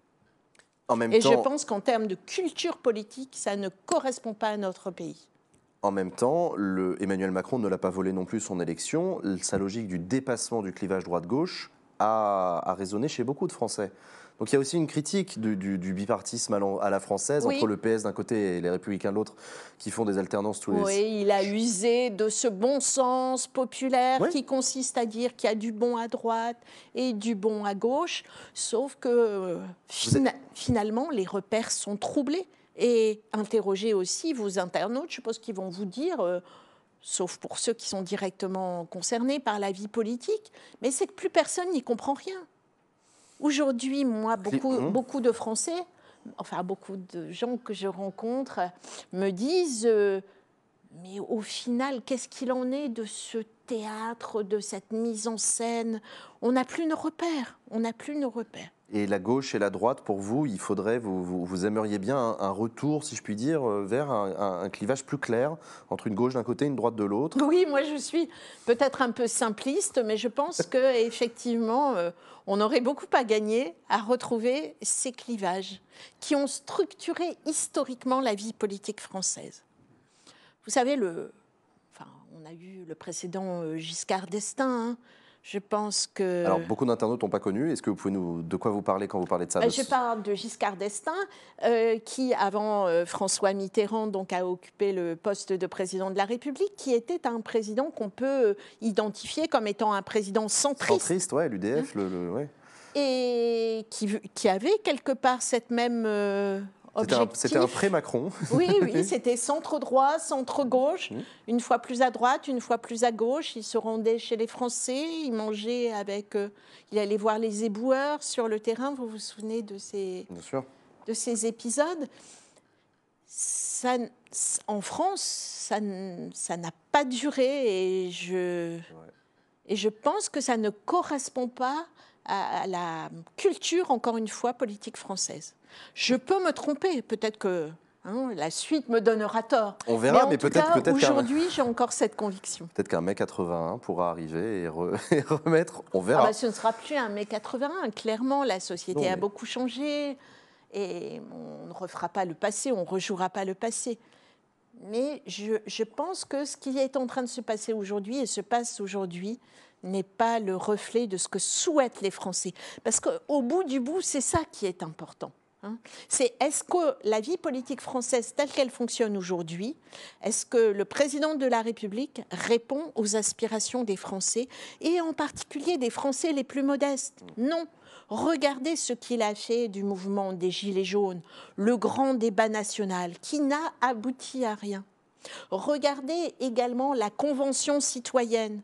En même temps, je pense qu'en termes de culture politique, ça ne correspond pas à notre pays. En même temps, Emmanuel Macron ne l'a pas volé non plus son élection. Sa logique du dépassement du clivage droite-gauche a résonné chez beaucoup de Français. Donc il y a aussi une critique du bipartisme à la française, entre le PS d'un côté et les Républicains de l'autre, qui font des alternances tous les... Oui, il a usé de ce bon sens populaire qui consiste à dire qu'il y a du bon à droite et du bon à gauche, sauf que finalement, les repères sont troublés. Et interrogez aussi vos internautes, je pense qu'ils vont vous dire... sauf pour ceux qui sont directement concernés par la vie politique, mais c'est que plus personne n'y comprend rien. Aujourd'hui, moi, beaucoup de Français, enfin beaucoup de gens que je rencontre, me disent mais au final, qu'est-ce qu'il en est de ce théâtre, de cette mise en scène? On n'a plus nos repères, Et la gauche et la droite, pour vous, il faudrait, vous aimeriez bien un retour, si je puis dire, vers un clivage plus clair entre une gauche d'un côté et une droite de l'autre? Oui, moi je suis peut-être un peu simpliste, mais je pense qu'effectivement, on aurait beaucoup à gagner à retrouver ces clivages qui ont structuré historiquement la vie politique française. Vous savez, on a eu le précédent Giscard d'Estaing, je pense que... Alors, beaucoup d'internautes n'ont pas connu. Est-ce que vous pouvez de quoi vous parlez quand vous parlez de ça? Je parle de Giscard d'Estaing, qui, avant François Mitterrand, donc, a occupé le poste de président de la République, qui était un président qu'on peut identifier comme étant un président centriste. Centriste, oui, l'UDF, ouais. Et qui avait quelque part cette même... C'était un pré-Macron. Oui, c'était centre-droit, centre-gauche, une fois plus à droite, une fois plus à gauche. Il se rendait chez les Français, il mangeait avec... il allait voir les éboueurs sur le terrain, vous vous souvenez de ces épisodes? En France, ça n'a pas duré et je pense que ça ne correspond pas à la culture, encore une fois, politique française. Je peux me tromper, peut-être que la suite me donnera tort. On verra, mais peut-être aujourd'hui, j'ai encore cette conviction. Peut-être qu'un mai 81 pourra arriver et remettre, on verra. Ce ne sera plus un mai 81, clairement, la société a beaucoup changé et on ne refera pas le passé, on ne rejouera pas le passé. Mais je pense que ce qui est en train de se passer aujourd'hui et se passe aujourd'hui n'est pas le reflet de ce que souhaitent les Français. Parce qu'au bout du bout, c'est ça qui est important. C'est est-ce que la vie politique française telle qu'elle fonctionne aujourd'hui, est-ce que le président de la République répond aux aspirations des Français et en particulier des Français les plus modestes? Non. Regardez ce qu'il a fait du mouvement des Gilets jaunes, le grand débat national qui n'a abouti à rien. Regardez également la Convention citoyenne.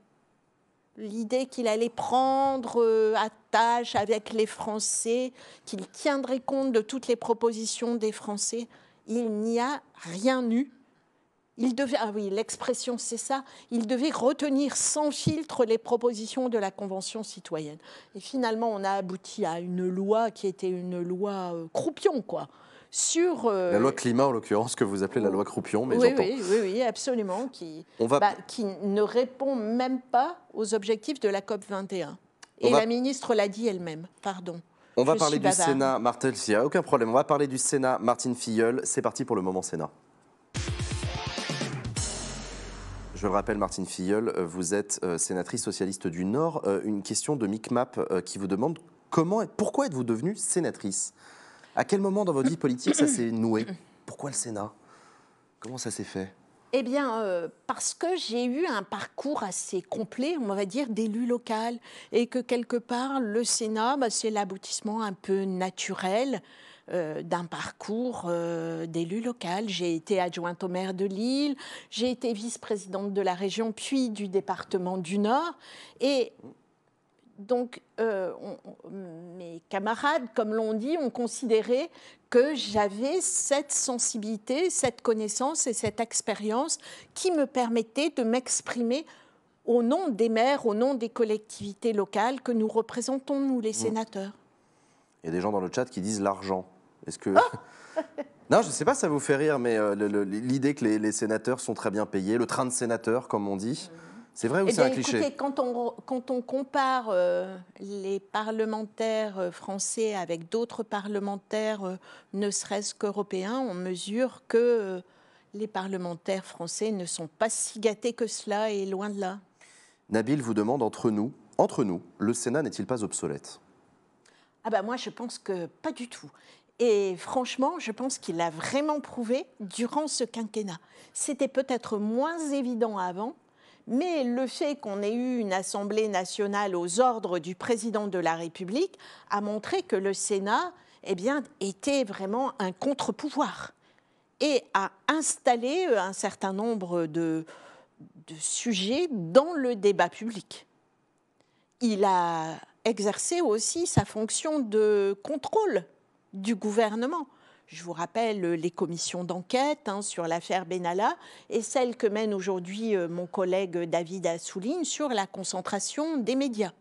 L'idée qu'il allait prendre à tâche avec les Français, qu'il tiendrait compte de toutes les propositions des Français, il n'y a rien eu. Il devait, ah oui, l'expression c'est ça, il devait retenir sans filtre les propositions de la Convention citoyenne. Et finalement, on a abouti à une loi qui était une loi croupion, quoi. Sur, La loi climat, en l'occurrence, que vous appelez la loi Croupion, mais oui, j'entends. oui, absolument, qui ne répond même pas aux objectifs de la COP 21. Et la ministre l'a dit elle-même, pardon. On va parler du Sénat, Martine Filleul, aucun problème, on va parler du Sénat, Martine Filleul, c'est parti pour le moment Sénat. Je le rappelle, Martine Filleul, vous êtes sénatrice socialiste du Nord. Une question de Micmap qui vous demande pourquoi êtes-vous devenue sénatrice? À quel moment dans votre vie politique ça s'est noué? Pourquoi le Sénat? Comment ça s'est fait? Eh bien, parce que j'ai eu un parcours assez complet, on va dire, d'élu local. Et que quelque part, le Sénat, c'est l'aboutissement un peu naturel d'un parcours d'élu local. J'ai été adjointe au maire de Lille, j'ai été vice-présidente de la région, puis du département du Nord. Et donc, mes camarades, comme l'on dit, ont considéré que j'avais cette sensibilité, cette connaissance et cette expérience qui me permettaient de m'exprimer au nom des maires, au nom des collectivités locales que nous représentons, nous, les sénateurs. Il y a des gens dans le chat qui disent l'argent. Est-ce que... Non, je ne sais pas, ça vous fait rire, mais l'idée que les sénateurs sont très bien payés, le train de sénateur, comme on dit, c'est vrai ou c'est un cliché? Écoutez, quand on compare les parlementaires français avec d'autres parlementaires, ne serait-ce qu'européens, on mesure que les parlementaires français ne sont pas si gâtés que cela, et loin de là. Nabil vous demande, entre nous, le Sénat n'est-il pas obsolète? Ah ben moi, je pense que pas du tout. Et franchement, je pense qu'il a vraiment prouvé durant ce quinquennat. C'était peut-être moins évident avant, mais le fait qu'on ait eu une Assemblée nationale aux ordres du président de la République a montré que le Sénat, était vraiment un contre-pouvoir et a installé un certain nombre de sujets dans le débat public. Il a exercé aussi sa fonction de contrôle du gouvernement. Je vous rappelle les commissions d'enquête sur l'affaire Benalla et celle que mène aujourd'hui mon collègue David Assouline sur la concentration des médias.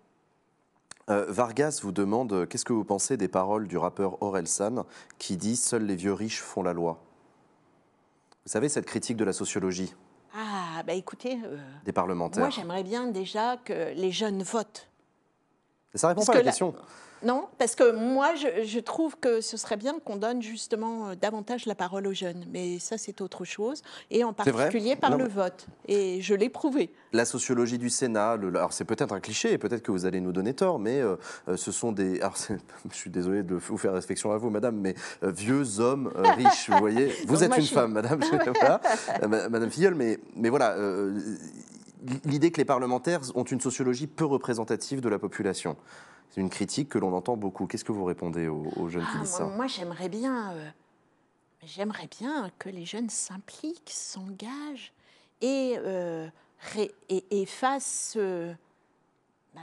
Vargas vous demande, qu'est-ce que vous pensez des paroles du rappeur Orelsan qui dit « Seuls les vieux riches font la loi ». Vous savez, cette critique de la sociologie écoutez, des parlementaires. Moi, j'aimerais bien déjà que les jeunes votent. Ça ne répond pas à la question. Non, parce que moi, je trouve que ce serait bien qu'on donne justement davantage la parole aux jeunes. Mais ça, c'est autre chose. Et en particulier par le vote. Et je l'ai prouvé. La sociologie du Sénat, alors c'est peut-être un cliché, et peut-être que vous allez nous donner tort, mais ce sont des... Alors, je suis désolé de vous faire réflexion à vous, madame, mais vieux hommes riches, vous voyez. Vous êtes une femme, madame, voilà, madame Filleul, mais voilà... l'idée que les parlementaires ont une sociologie peu représentative de la population. C'est une critique que l'on entend beaucoup. Qu'est-ce que vous répondez aux jeunes qui disent ça? Moi, j'aimerais bien que les jeunes s'impliquent, s'engagent et fassent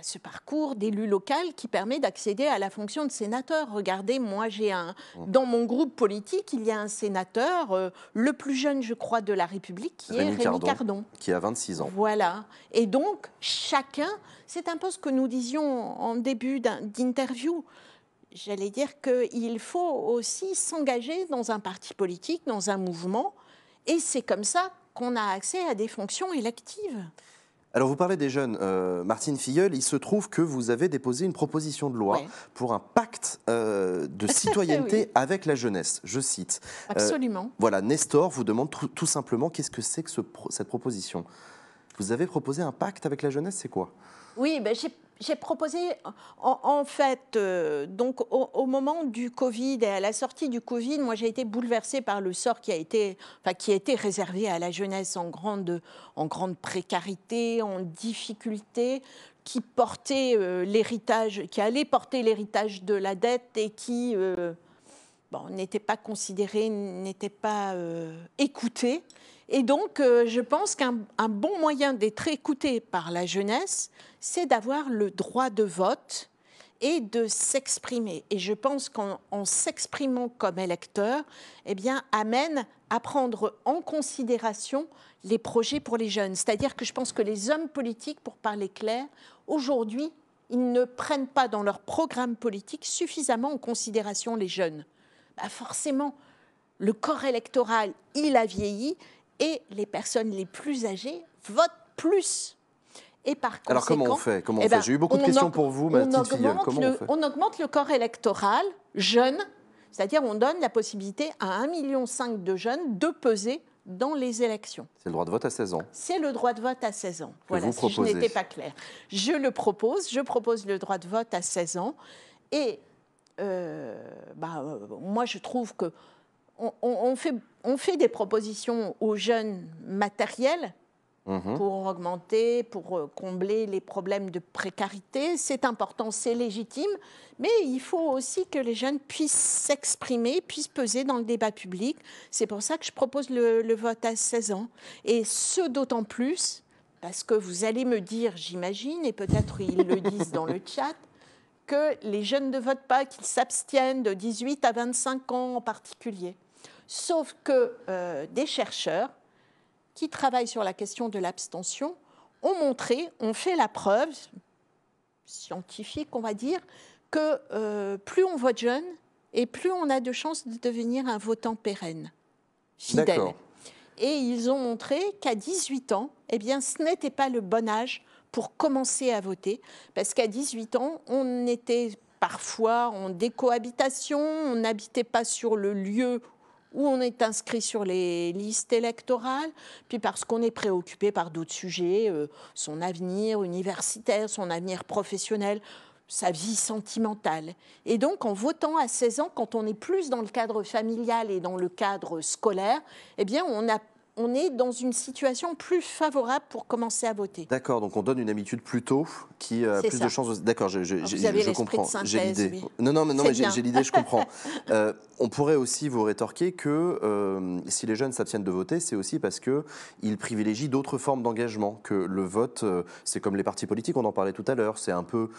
ce parcours d'élu local qui permet d'accéder à la fonction de sénateur. Regardez, moi, dans mon groupe politique, il y a un sénateur, le plus jeune, je crois, de la République, qui est Rémi Cardon. Qui a 26 ans. Voilà. Et donc, chacun, c'est un peu ce que nous disions en début d'interview. J'allais dire qu'il faut aussi s'engager dans un parti politique, dans un mouvement, et c'est comme ça qu'on a accès à des fonctions électives. Alors, vous parlez des jeunes. Martine Filleul, il se trouve que vous avez déposé une proposition de loi pour un pacte de citoyenneté avec la jeunesse. Je cite. Absolument. Voilà, Nestor vous demande tout simplement qu'est-ce que c'est que cette proposition. Vous avez proposé un pacte avec la jeunesse, c'est quoi? Oui, j'ai proposé, en fait, donc au moment du Covid et à la sortie du Covid, moi j'ai été bouleversée par le sort qui a été réservé à la jeunesse en grande précarité, en difficulté, qui allait porter l'héritage de la dette et qui n'était pas considéré, n'était pas écouté. Et donc, je pense qu'un bon moyen d'être écouté par la jeunesse, c'est d'avoir le droit de vote et de s'exprimer. Et je pense qu'en s'exprimant comme électeur, eh bien, amène à prendre en considération les projets pour les jeunes. C'est-à-dire que je pense que les hommes politiques, pour parler clair, aujourd'hui, ils ne prennent pas dans leur programme politique suffisamment en considération les jeunes. Forcément, le corps électoral, il a vieilli et les personnes les plus âgées votent plus. Et par conséquent, alors comment on fait, J'ai eu beaucoup de questions pour vous, ma petite fille. Comment on fait ? On augmente le corps électoral jeune, c'est-à-dire on donne la possibilité à 1,5 million de jeunes de peser dans les élections. C'est le droit de vote à 16 ans. C'est le droit de vote à 16 ans. Que vous si je proposez. n'étais pas claire. Je propose le droit de vote à 16 ans. Et moi, je trouve que on fait des propositions aux jeunes matérielles pour augmenter, pour combler les problèmes de précarité. C'est important, c'est légitime, mais il faut aussi que les jeunes puissent s'exprimer, puissent peser dans le débat public. C'est pour ça que je propose le vote à 16 ans. Et ce d'autant plus, parce que vous allez me dire, j'imagine, et peut-être ils le disent dans le chat, que les jeunes ne votent pas, qu'ils s'abstiennent de 18 à 25 ans en particulier. Sauf que des chercheurs qui travaillent sur la question de l'abstention ont fait la preuve, scientifique on va dire, que plus on vote jeune et plus on a de chances de devenir un votant pérenne, fidèle. D'accord. Et ils ont montré qu'à 18 ans, eh bien, ce n'était pas le bon âge pour commencer à voter, parce qu'à 18 ans, on était parfois en décohabitation, on n'habitait pas sur le lieu où on est inscrit sur les listes électorales, puis parce qu'on est préoccupé par d'autres sujets, son avenir universitaire, son avenir professionnel, sa vie sentimentale. Et donc, en votant à 16 ans, quand on est plus dans le cadre familial et dans le cadre scolaire, eh bien, on est dans une situation plus favorable pour commencer à voter. D'accord, donc on donne une habitude plus tôt qui a plus de chances. D'accord, je comprends. J'ai l'idée. Oui. Non, mais j'ai l'idée, je comprends. On pourrait aussi vous rétorquer que si les jeunes s'abstiennent de voter, c'est aussi parce qu'ils privilégient d'autres formes d'engagement. Que le vote, c'est comme les partis politiques, on en parlait tout à l'heure. C'est un peu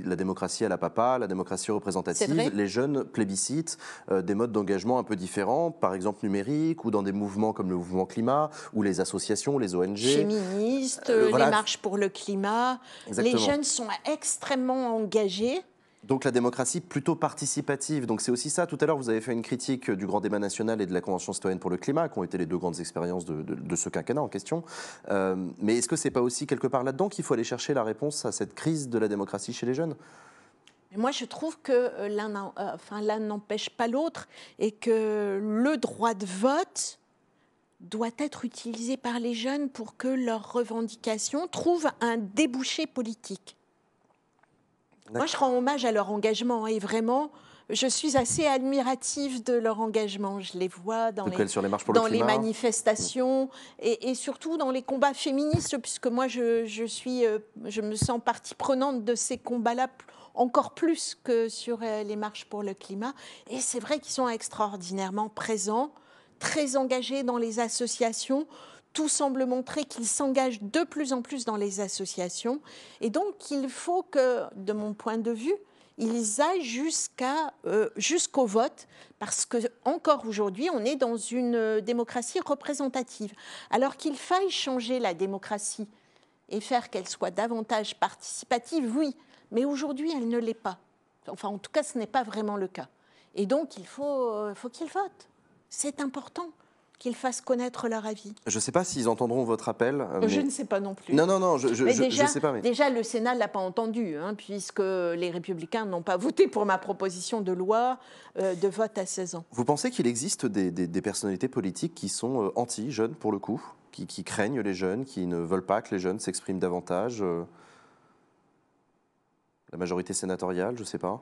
la démocratie à la papa, la démocratie représentative. Les jeunes plébiscitent des modes d'engagement un peu différents, par exemple numériques ou dans des mouvements comme le mouvement climat, ou les associations, les ONG. Féministes, voilà. Les marches pour le climat. Exactement. Les jeunes sont extrêmement engagés. Donc la démocratie plutôt participative. Donc c'est aussi ça. Tout à l'heure, vous avez fait une critique du grand débat national et de la Convention citoyenne pour le climat, qui ont été les deux grandes expériences de ce quinquennat en question. Mais est-ce que c'est pas aussi quelque part là-dedans qu'il faut aller chercher la réponse à cette crise de la démocratie chez les jeunes ? Moi, je trouve que l'un n'empêche pas l'autre et que le droit de vote doit être utilisé par les jeunes pour que leurs revendications trouvent un débouché politique. Moi, je rends hommage à leur engagement et vraiment, je suis assez admirative de leur engagement. Je les vois dans les manifestations et surtout dans les combats féministes, puisque moi, je me sens partie prenante de ces combats-là encore plus que sur les marches pour le climat. Et c'est vrai qu'ils sont extraordinairement présents, très engagés dans les associations. Tout semble montrer qu'ils s'engagent de plus en plus dans les associations. Et donc, il faut que, de mon point de vue, ils aillent jusqu'au vote, parce qu'encore aujourd'hui, on est dans une démocratie représentative. Alors qu'il faille changer la démocratie et faire qu'elle soit davantage participative, oui, mais aujourd'hui, elle ne l'est pas. Enfin, en tout cas, ce n'est pas vraiment le cas. Et donc, il faut qu'ils votent. C'est important qu'ils fassent connaître leur avis. Je ne sais pas s'ils entendront votre appel. Je ne sais pas non plus. Non, je ne sais pas. Mais... Déjà, le Sénat ne l'a pas entendu, puisque les Républicains n'ont pas voté pour ma proposition de loi de vote à 16 ans. Vous pensez qu'il existe des personnalités politiques qui sont anti-jeunes, pour le coup, qui craignent les jeunes, qui ne veulent pas que les jeunes s'expriment davantage La majorité sénatoriale, je ne sais pas.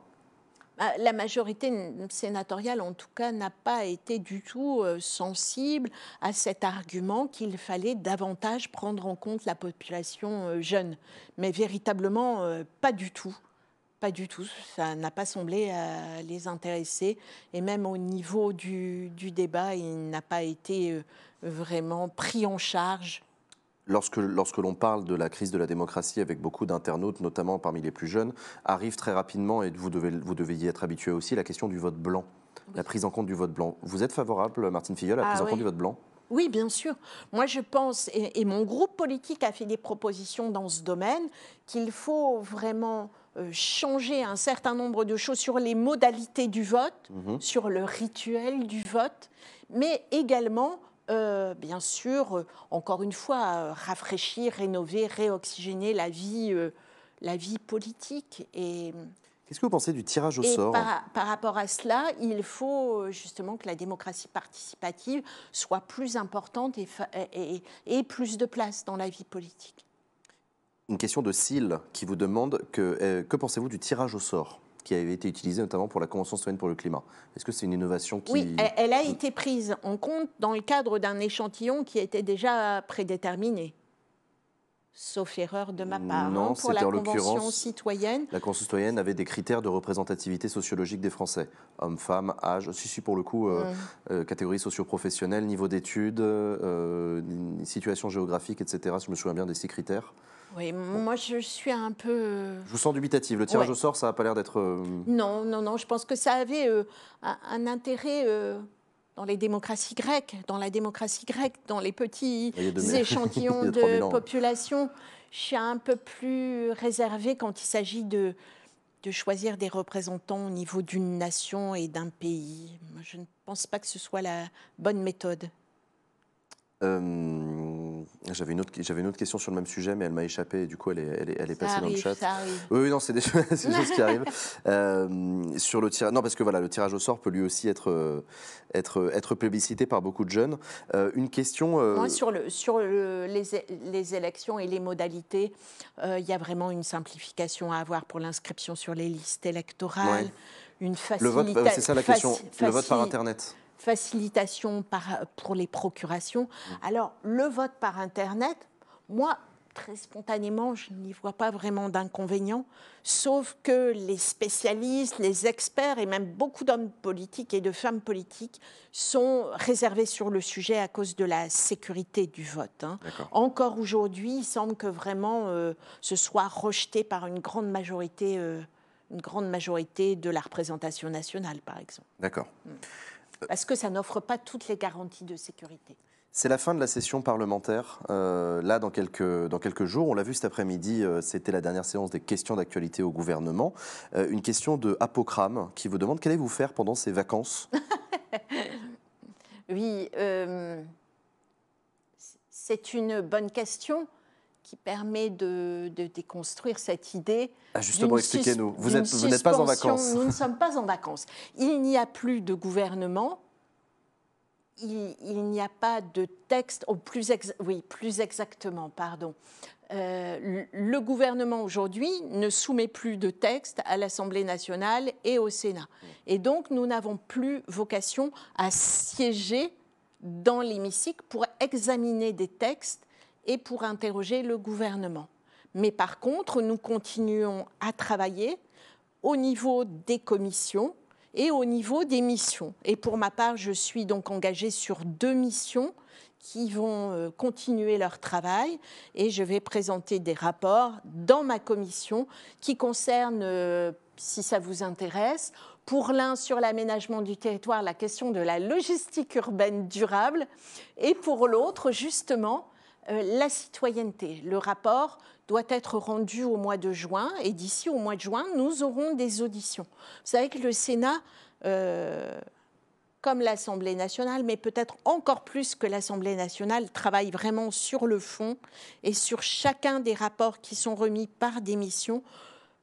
La majorité sénatoriale, en tout cas, n'a pas été du tout sensible à cet argument qu'il fallait davantage prendre en compte la population jeune. Mais véritablement, pas du tout. Pas du tout. Ça n'a pas semblé les intéresser. Et même au niveau du débat, il n'a pas été vraiment pris en charge. Lorsque l'on parle de la crise de la démocratie avec beaucoup d'internautes, notamment parmi les plus jeunes, arrive très rapidement, et vous devez y être habitué aussi, la question du vote blanc, la prise en compte du vote blanc. Vous êtes favorable, Martine Filleul, à la prise en compte du vote blanc? Oui, bien sûr. Moi, je pense, et mon groupe politique a fait des propositions dans ce domaine, qu'il faut vraiment changer un certain nombre de choses sur les modalités du vote, sur le rituel du vote, mais également, bien sûr, encore une fois, rafraîchir, rénover, réoxygéner la vie politique. Qu'est-ce que vous pensez du tirage au Et sort? par rapport à cela, il faut justement que la démocratie participative soit plus importante et plus de place dans la vie politique. Une question de Syl qui vous demande que pensez-vous du tirage au sort qui avait été utilisé notamment pour la Convention citoyenne pour le climat? Est-ce que c'est une innovation qui... Oui, elle a été prise en compte dans le cadre d'un échantillon qui était déjà prédéterminé. Sauf erreur de ma part, Non, pour c'était la en Convention l'occurrence, citoyenne. la Convention citoyenne avait des critères de représentativité sociologique des Français. Hommes, femmes, âge, si pour le coup, catégorie socio-professionnelle, niveau d'études, situation géographique, etc. Je me souviens bien des 6 critères. Oui, moi je suis un peu... Je vous sens dubitative. Le tirage au sort, ça n'a pas l'air d'être... Non, non, non, je pense que ça avait un intérêt... dans les démocraties grecques, dans la démocratie grecque, dans les petits échantillons de population, je suis un peu plus réservée quand il s'agit de choisir des représentants au niveau d'une nation et d'un pays. Je ne pense pas que ce soit la bonne méthode. J'avais une autre question sur le même sujet, mais elle m'a échappé et du coup elle est passée dans le chat. Ça arrive. Oui, non, c'est des choses qui arrivent. Sur le tirage, non, parce que voilà, le tirage au sort peut lui aussi être plébiscité par beaucoup de jeunes. Une question. Moi, sur les élections et les modalités, il y a vraiment une simplification à avoir pour l'inscription sur les listes électorales. Ouais. Une le vote, c'est ça la question. Le vote par Internet. Facilitation pour les procurations. Alors, le vote par Internet, moi, très spontanément, je n'y vois pas vraiment d'inconvénient, sauf que les spécialistes, les experts et même beaucoup d'hommes politiques et de femmes politiques sont réservés sur le sujet à cause de la sécurité du vote. Encore aujourd'hui, il semble que vraiment ce soit rejeté par une grande majorité de la représentation nationale, par exemple. D'accord. Parce que ça n'offre pas toutes les garanties de sécurité. C'est la fin de la session parlementaire. Là, dans quelques jours, on l'a vu cet après-midi, c'était la dernière séance des questions d'actualité au gouvernement. Une question de Apocrame qui vous demande qu'allez-vous faire pendant ces vacances? Oui, c'est une bonne question qui permet de déconstruire cette idée. Justement, expliquez-nous. Vous n'êtes pas en vacances. Nous ne sommes pas en vacances. Il n'y a plus de gouvernement. Il n'y a pas de texte, plus exactement, pardon. Le gouvernement aujourd'hui ne soumet plus de texte à l'Assemblée nationale et au Sénat. Et donc, nous n'avons plus vocation à siéger dans l'hémicycle pour examiner des textes et pour interroger le gouvernement. Mais par contre, nous continuons à travailler au niveau des commissions et au niveau des missions. Et pour ma part, je suis donc engagée sur 2 missions qui vont continuer leur travail et je vais présenter des rapports dans ma commission qui concernent, si ça vous intéresse, pour l'un sur l'aménagement du territoire, la question de la logistique urbaine durable et pour l'autre, justement, la citoyenneté. Le rapport doit être rendu au mois de juin et d'ici au mois de juin, nous aurons des auditions. Vous savez que le Sénat, comme l'Assemblée nationale, mais peut-être encore plus que l'Assemblée nationale, travaille vraiment sur le fond et sur chacun des rapports qui sont remis par des missions,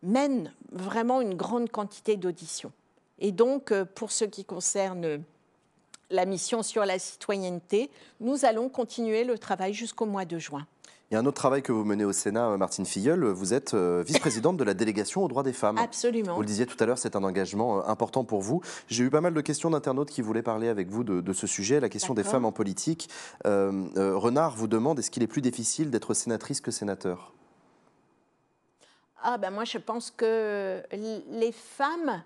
mène vraiment une grande quantité d'auditions. Et donc, pour ce qui concerne la mission sur la citoyenneté, nous allons continuer le travail jusqu'au mois de juin. Il y a un autre travail que vous menez au Sénat, Martine Filleul. Vous êtes vice-présidente de la délégation aux droits des femmes. Absolument. Vous le disiez tout à l'heure, c'est un engagement important pour vous. J'ai eu pas mal de questions d'internautes qui voulaient parler avec vous de ce sujet, la question des femmes en politique. Renard vous demande, est-ce qu'il est plus difficile d'être sénatrice que sénateur? Moi, je pense que les femmes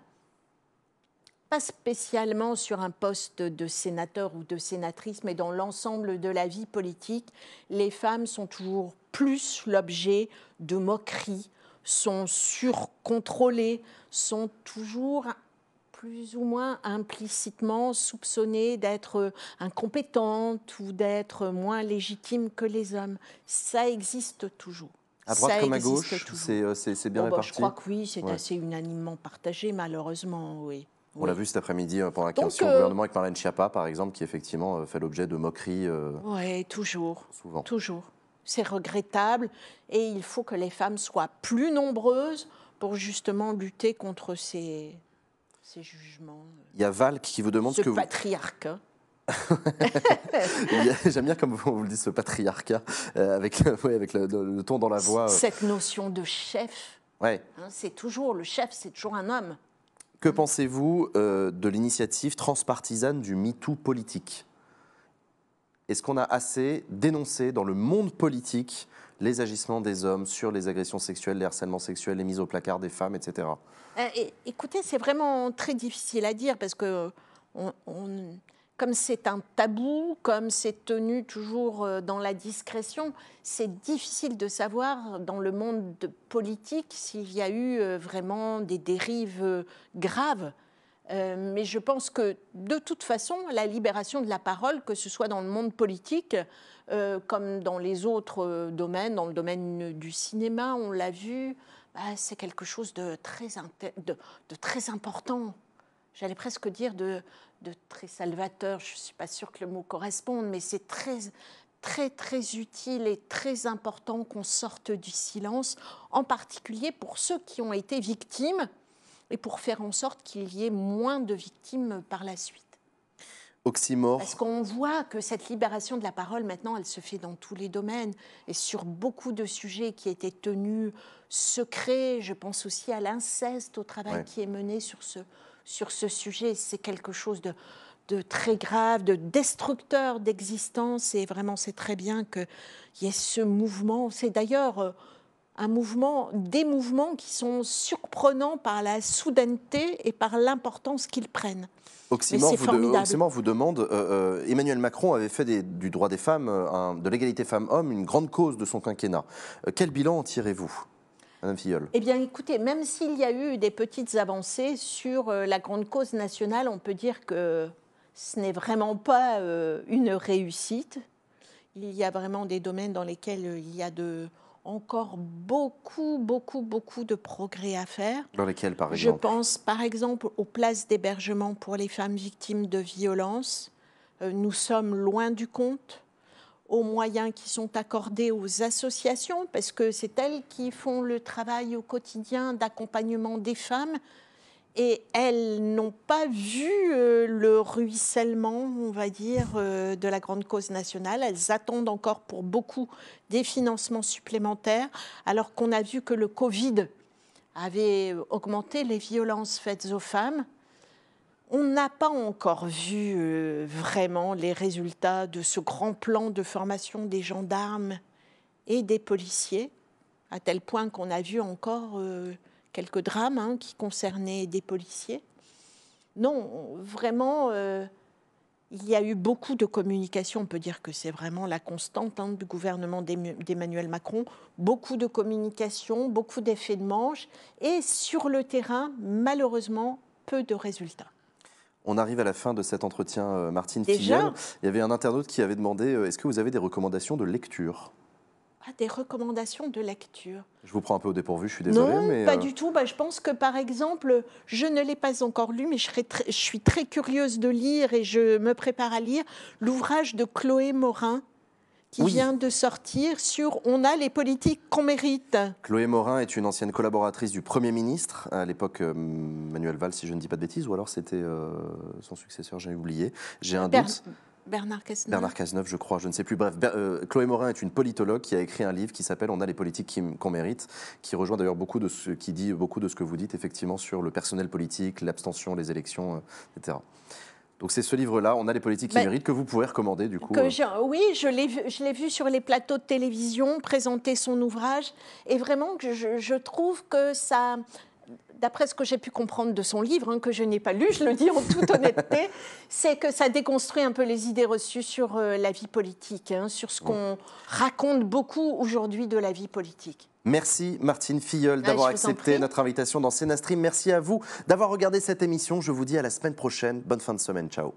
pas spécialement sur un poste de sénateur ou de sénatrice, mais dans l'ensemble de la vie politique, les femmes sont toujours plus l'objet de moqueries, sont surcontrôlées, sont toujours plus ou moins implicitement soupçonnées d'être incompétentes ou d'être moins légitimes que les hommes. Ça existe toujours. À droite Ça comme à existe gauche, toujours. c'est bien Je réparti. crois que oui, c'est Ouais. assez unanimement partagé, malheureusement, oui. On l'a vu cet après-midi pendant la question au gouvernement avec Marlène Schiappa, par exemple, qui effectivement fait l'objet de moqueries Oui, toujours. souvent. Toujours. C'est regrettable et il faut que les femmes soient plus nombreuses pour justement lutter contre ces jugements. Il y a Valk qui vous demande Ce ce que vous... patriarcat. J'aime bien comme vous le dites, ce patriarcat, avec, avec le ton dans la voix. Cette notion de chef, Ouais. c'est toujours, le chef, c'est toujours un homme. Que pensez-vous de l'initiative transpartisane du MeToo politique? Est-ce qu'on a assez dénoncé dans le monde politique les agissements des hommes sur les agressions sexuelles, les harcèlements sexuels, les mises au placard des femmes, etc. Écoutez, c'est vraiment très difficile à dire parce que comme c'est un tabou, comme c'est tenu toujours dans la discrétion, c'est difficile de savoir dans le monde politique s'il y a eu vraiment des dérives graves. Mais je pense que de toute façon, la libération de la parole, que ce soit dans le monde politique, comme dans les autres domaines, dans le domaine du cinéma, on l'a vu, c'est quelque chose de très important. J'allais presque dire de très salvateur, je ne suis pas sûre que le mot corresponde, mais c'est très utile et très important qu'on sorte du silence, en particulier pour ceux qui ont été victimes, et pour faire en sorte qu'il y ait moins de victimes par la suite. Oxymore. Parce qu'on voit que cette libération de la parole, maintenant, elle se fait dans tous les domaines et sur beaucoup de sujets qui étaient tenus secrets. Je pense aussi à l'inceste, au travail qui est mené sur ce sujet. C'est quelque chose de très grave, de destructeur d'existence. Et vraiment, c'est très bien qu'il y ait ce mouvement. C'est d'ailleurs des mouvements qui sont surprenants par la soudaineté et par l'importance qu'ils prennent. Oxymore vous demande, Emmanuel Macron avait fait du droit des femmes, de l'égalité femmes-hommes, une grande cause de son quinquennat. Quel bilan en tirez-vous, Madame Filleul? Eh bien, écoutez, même s'il y a eu des petites avancées sur la grande cause nationale, on peut dire que ce n'est vraiment pas une réussite. Il y a vraiment des domaines dans lesquels il y a encore beaucoup de progrès à faire. Dans lesquels, par exemple? Je pense, par exemple, aux places d'hébergement pour les femmes victimes de violences. Nous sommes loin du compte. Aux moyens qui sont accordés aux associations, parce que c'est elles qui font le travail au quotidien d'accompagnement des femmes. Et elles n'ont pas vu le ruissellement, on va dire, de la grande cause nationale. Elles attendent encore pour beaucoup des financements supplémentaires, alors qu'on a vu que le Covid avait augmenté les violences faites aux femmes. On n'a pas encore vu vraiment les résultats de ce grand plan de formation des gendarmes et des policiers, à tel point qu'on a vu encore quelques drames qui concernaient des policiers. Non, vraiment, il y a eu beaucoup de communication. On peut dire que c'est vraiment la constante du gouvernement d'Emmanuel Macron. Beaucoup de communication, beaucoup d'effets de manche. Et sur le terrain, malheureusement, peu de résultats. On arrive à la fin de cet entretien, Martine Déjà Filleul. Il y avait un internaute qui avait demandé, est-ce que vous avez des recommandations de lecture? Des recommandations de lecture. Je vous prends un peu au dépourvu, je suis désolé. Non, mais pas du tout. Je pense que, par exemple, je ne l'ai pas encore lu, mais je suis très curieuse de lire et je me prépare à lire l'ouvrage de Chloé Morin qui vient de sortir sur « On a les politiques qu'on mérite ». Chloé Morin est une ancienne collaboratrice du Premier ministre, à l'époque Manuel Valls, si je ne dis pas de bêtises, ou alors c'était son successeur, j'ai oublié. J'ai un doute. Bernard Cazeneuve. Bernard Cazeneuve, je crois, je ne sais plus. Bref, Chloé Morin est une politologue qui a écrit un livre qui s'appelle « On a les politiques qu'on mérite », qui rejoint d'ailleurs qui dit beaucoup de ce que vous dites, effectivement, sur le personnel politique, l'abstention, les élections, etc. Donc c'est ce livre-là, On a les politiques qui méritent, que vous pouvez recommander du coup. Oui, je l'ai vu sur les plateaux de télévision présenter son ouvrage, et vraiment je trouve que ça d'après ce que j'ai pu comprendre de son livre, que je n'ai pas lu, je le dis en toute honnêteté, c'est que ça déconstruit un peu les idées reçues sur la vie politique, sur ce qu'on raconte beaucoup aujourd'hui de la vie politique. Merci Martine Filleul d'avoir accepté notre invitation dans Cénastream. Merci à vous d'avoir regardé cette émission. Je vous dis à la semaine prochaine. Bonne fin de semaine. Ciao.